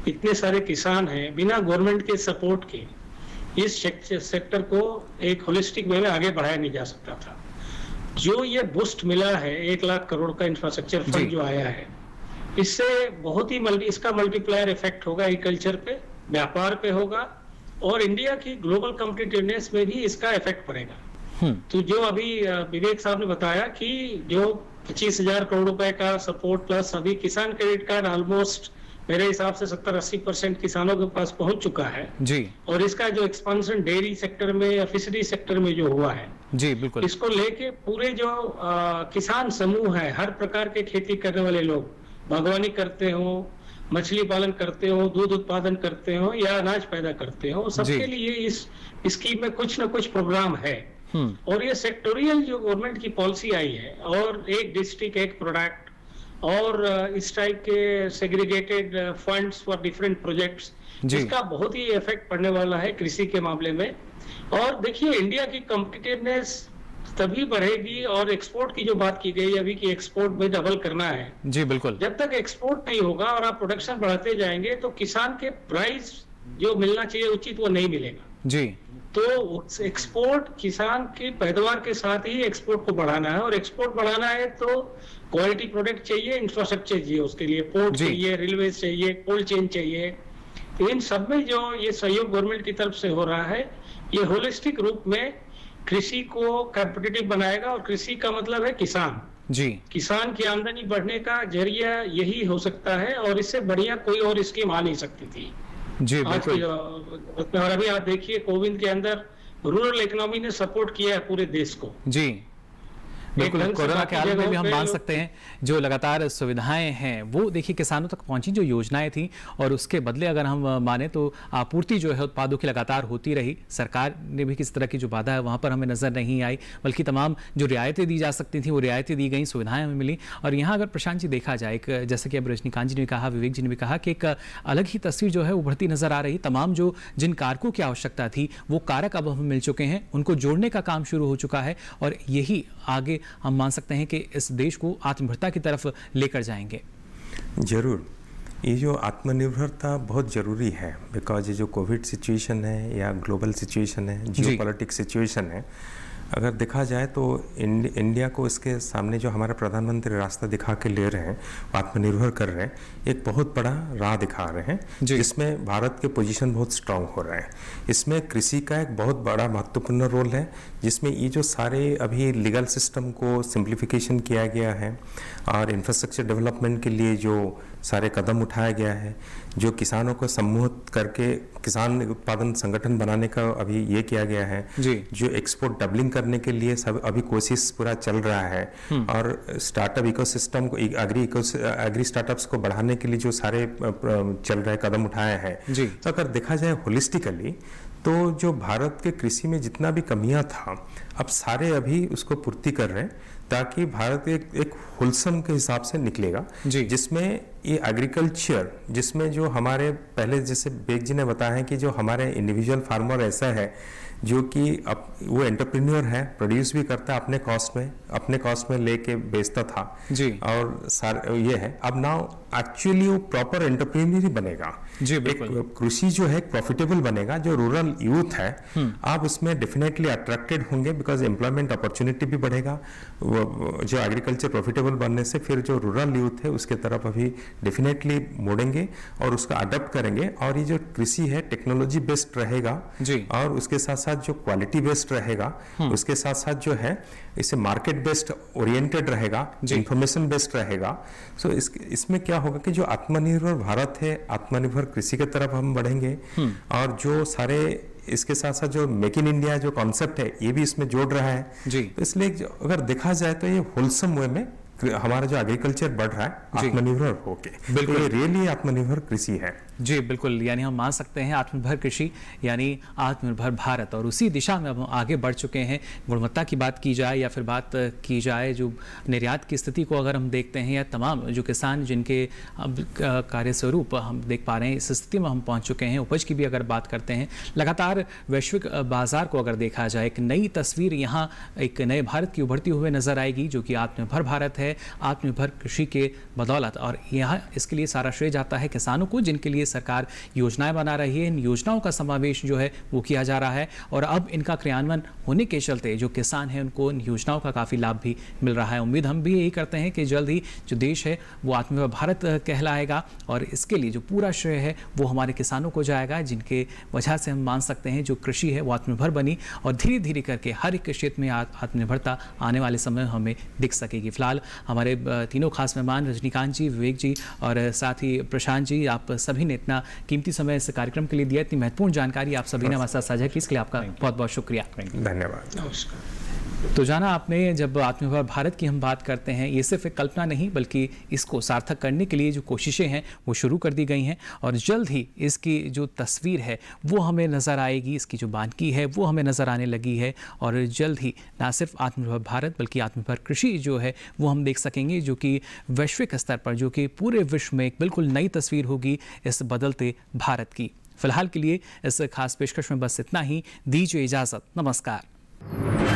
इतने सारे किसान हैं, बिना गवर्नमेंट के सपोर्ट के इस सेक्टर को एक होलिस्टिक वे में आगे बढ़ाया नहीं जा सकता था। जो ये बूस्ट मिला है 1 लाख करोड़ का इंफ्रास्ट्रक्चर फंड जो आया है, इससे बहुत ही इसका मल्टीप्लायर इफेक्ट होगा एग्रीकल्चर पे, व्यापार पे होगा और इंडिया की ग्लोबल कॉम्पिटिटिवनेस में भी इसका इफेक्ट पड़ेगा। तो जो अभी विवेक साहब ने बताया कि जो 25,000 करोड़ रुपए का सपोर्ट प्लस अभी किसान क्रेडिट कार्ड ऑलमोस्ट मेरे हिसाब से 70-80% किसानों के पास पहुंच चुका है जी। और इसका जो एक्सपांशन डेयरी सेक्टर में या फिशरी सेक्टर में जो हुआ है जी, बिल्कुल, इसको लेके पूरे जो किसान समूह है, हर प्रकार के खेती करने वाले लोग, बागवानी करते हो, मछली पालन करते हो, दूध उत्पादन करते हो या अनाज पैदा करते हो, सबके लिए इस स्कीम में कुछ न कुछ प्रोग्राम है। और ये सेक्टोरियल जो गवर्नमेंट की पॉलिसी आई है और एक डिस्ट्रिक्ट एक प्रोडक्ट और इस टाइप के segregated funds for different projects, जिसका बहुत ही इफेक्ट पड़ने वाला है कृषि के मामले में। और देखिए, इंडिया की कॉम्पिटिटिवनेस तभी बढ़ेगी, और एक्सपोर्ट की जो बात की गई अभी कि एक्सपोर्ट में डबल करना है, जी बिल्कुल, जब तक एक्सपोर्ट नहीं होगा और आप प्रोडक्शन बढ़ाते जाएंगे तो किसान के प्राइस जो मिलना चाहिए उचित वो नहीं मिलेगा जी। तो एक्सपोर्ट, किसान की पैदावार के साथ ही एक्सपोर्ट को बढ़ाना है, और एक्सपोर्ट बढ़ाना है तो क्वालिटी प्रोडक्ट चाहिए, इंफ्रास्ट्रक्चर चाहिए, उसके लिए पोर्ट चाहिए, रेलवे चाहिए, कोल्ड चेन चाहिए। इन सब में जो ये सहयोग गवर्नमेंट की तरफ से हो रहा है, ये होलिस्टिक रूप में कृषि को कॉम्पिटिटिव बनाएगा। और कृषि का मतलब है किसान जी, किसान की आमदनी बढ़ने का जरिया यही हो सकता है, और इससे बढ़िया कोई और स्कीम आ नहीं सकती थी जी बिल्कुल। और अभी आप देखिए, कोविंद के अंदर रूरल इकोनॉमी ने सपोर्ट किया है पूरे देश को जी बिल्कुल। कोरोना के हाल में भी हम मान सकते हैं जो लगातार सुविधाएं हैं वो देखिए किसानों तक पहुंची, जो योजनाएं थी, और उसके बदले अगर हम माने तो आपूर्ति जो है उत्पादों की लगातार होती रही। सरकार ने भी किस तरह की जो बाधा है वहां पर हमें नजर नहीं आई, बल्कि तमाम जो रियायतें दी जा सकती थी वो रियायतें दी गई, सुविधाएं हमें मिली। और यहाँ अगर प्रशांत जी देखा जाए, जैसे कि अब रजनीकांत जी ने कहा, विवेक जी ने भी कहा कि एक अलग ही तस्वीर जो है उभरती नजर आ रही। तमाम जो जिन कारकों की आवश्यकता थी वो कारक अब हमें मिल चुके हैं, उनको जोड़ने का काम शुरू हो चुका है, और यही आगे हम मान सकते हैं कि इस देश को आत्मनिर्भरता की तरफ लेकर जाएंगे। जरूर, ये जो आत्मनिर्भरता बहुत ज़रूरी है, बिकॉज ये जो कोविड सिचुएशन है या ग्लोबल सिचुएशन है, जियोपॉलिटिक्स सिचुएशन है, अगर देखा जाए तो इंडिया को इसके सामने जो हमारा प्रधानमंत्री रास्ता दिखा के ले रहे हैं, आत्मनिर्भर कर रहे हैं, एक बहुत बड़ा राह दिखा रहे हैं, जिसमें भारत के पोजीशन बहुत स्ट्रांग हो रहा है। इसमें कृषि का एक बहुत बड़ा महत्वपूर्ण रोल है, जिसमें ये जो सारे अभी लीगल सिस्टम को सिंप्लीफिकेशन किया गया है और इंफ्रास्ट्रक्चर डेवलपमेंट के लिए जो सारे कदम उठाया गया है, जो किसानों को समूहित करके किसान उत्पादन संगठन बनाने का अभी ये किया गया है, जो एक्सपोर्ट डबलिंग करने के लिए सब अभी कोशिश पूरा चल रहा है, और स्टार्टअप इकोसिस्टम को, एग्री स्टार्टअप्स को बढ़ाने के लिए जो सारे चल रहे कदम उठाए हैं, तो अगर देखा जाए होलिस्टिकली तो जो भारत के कृषि में जितना भी कमियां था, अब सारे अभी उसको पूर्ति कर रहे हैं, ताकि भारत एक होलसम के हिसाब से निकलेगा, जिसमें ये एग्रीकल्चर, जिसमें जो हमारे पहले जैसे बेग जी ने बताया है कि जो हमारे इंडिविजुअल फार्मर ऐसा है जो कि अब वो एंटरप्रेन्योर है, प्रोड्यूस भी करता है अपने कॉस्ट में लेके बेचता था जी, और ये है अब नाउ एक्चुअली वो प्रॉपर एंटरप्रेन्योर ही बनेगा जी, एक कृषि जो है प्रॉफिटेबल बनेगा। जो रूरल यूथ है आप उसमें डेफिनेटली अट्रैक्टेड होंगे, बिकॉज एम्प्लॉयमेंट अपॉर्चुनिटी भी बढ़ेगा। जो एग्रीकल्चर प्रॉफिटेबल बनने से फिर जो रूरल यूथ है उसके तरफ अभी डेफिनेटली मुड़ेंगे और उसका अडॉप्ट करेंगे, और ये जो कृषि है टेक्नोलॉजी बेस्ड रहेगा जी, और उसके साथ साथ जो क्वालिटी बेस्ड रहेगा, उसके साथ साथ जो है इसे मार्केट बेस्ड ओरिएंटेड रहेगा, इंफॉर्मेशन बेस्ड रहेगा। सो इसमें क्या होगा कि जो आत्मनिर्भर भारत है, आत्मनिर्भर कृषि की तरफ हम बढ़ेंगे, और जो सारे इसके साथ साथ जो मेक इन इंडिया जो कॉन्सेप्ट है ये भी इसमें जोड़ रहा है जी। तो इसलिए अगर देखा जाए तो ये होलसम वे में हमारा जो एग्रीकल्चर बढ़ रहा है आत्मनिर्भर होके, बिल्कुल तो ये रियली आत्मनिर्भर कृषि है जी बिल्कुल। यानी हम मान सकते हैं आत्मनिर्भर कृषि यानी आत्मनिर्भर भारत, और उसी दिशा में अब हम आगे बढ़ चुके हैं। गुणवत्ता की बात की जाए या फिर बात की जाए जो निर्यात की स्थिति को अगर हम देखते हैं, या तमाम जो किसान जिनके कार्य स्वरूप हम देख पा रहे हैं, इस स्थिति में हम पहुंच चुके हैं। उपज की भी अगर बात करते हैं, लगातार वैश्विक बाजार को अगर देखा जाए, एक नई तस्वीर यहाँ एक नए भारत की उभरती हुए नजर आएगी, जो कि आत्मनिर्भर भारत है, आत्मनिर्भर कृषि के बदौलत। और यहाँ इसके लिए सारा श्रेय जाता है किसानों को, जिनके लिए सरकार योजनाएं बना रही है। इन योजनाओं का समावेश जो है वो किया जा रहा है, और अब इनका क्रियान्वयन होने के चलते जो किसान हैं उनको इन योजनाओं का काफ़ी लाभ भी मिल रहा है। उम्मीद हम भी यही करते हैं कि जल्द ही जो देश है वो आत्मनिर्भर भारत कहलाएगा, और इसके लिए जो पूरा श्रेय है वो हमारे किसानों को जाएगा, जिनके वजह से हम मान सकते हैं जो कृषि है वो आत्मनिर्भर बनी, और धीरे धीरे करके हर एक क्षेत्र में आत्मनिर्भरता आने वाले समय हमें दिख सकेगी। फिलहाल हमारे तीनों खास मेहमान रजनीकांत जी, विवेक जी और साथ ही प्रशांत जी, आप सभी ने इतना कीमती समय इस कार्यक्रम के लिए दिया, इतनी महत्वपूर्ण जानकारी आप सभी ने हमारे साथ साझा की, इसके लिए आपका बहुत बहुत शुक्रिया। धन्यवाद। नमस्कार। तो जाना आपने, जब आत्मनिर्भर भारत की हम बात करते हैं, ये सिर्फ एक कल्पना नहीं बल्कि इसको सार्थक करने के लिए जो कोशिशें हैं वो शुरू कर दी गई हैं और जल्द ही इसकी जो तस्वीर है वो हमें नज़र आएगी, इसकी जो बानगी है वो हमें नज़र आने लगी है और जल्द ही ना सिर्फ आत्मनिर्भर भारत बल्कि आत्मनिर्भर कृषि जो है वो हम देख सकेंगे, जो कि वैश्विक स्तर पर, जो कि पूरे विश्व में एक बिल्कुल नई तस्वीर होगी इस बदलते भारत की। फिलहाल के लिए इस खास पेशकश में बस इतना ही। दीजिए इजाज़त, नमस्कार।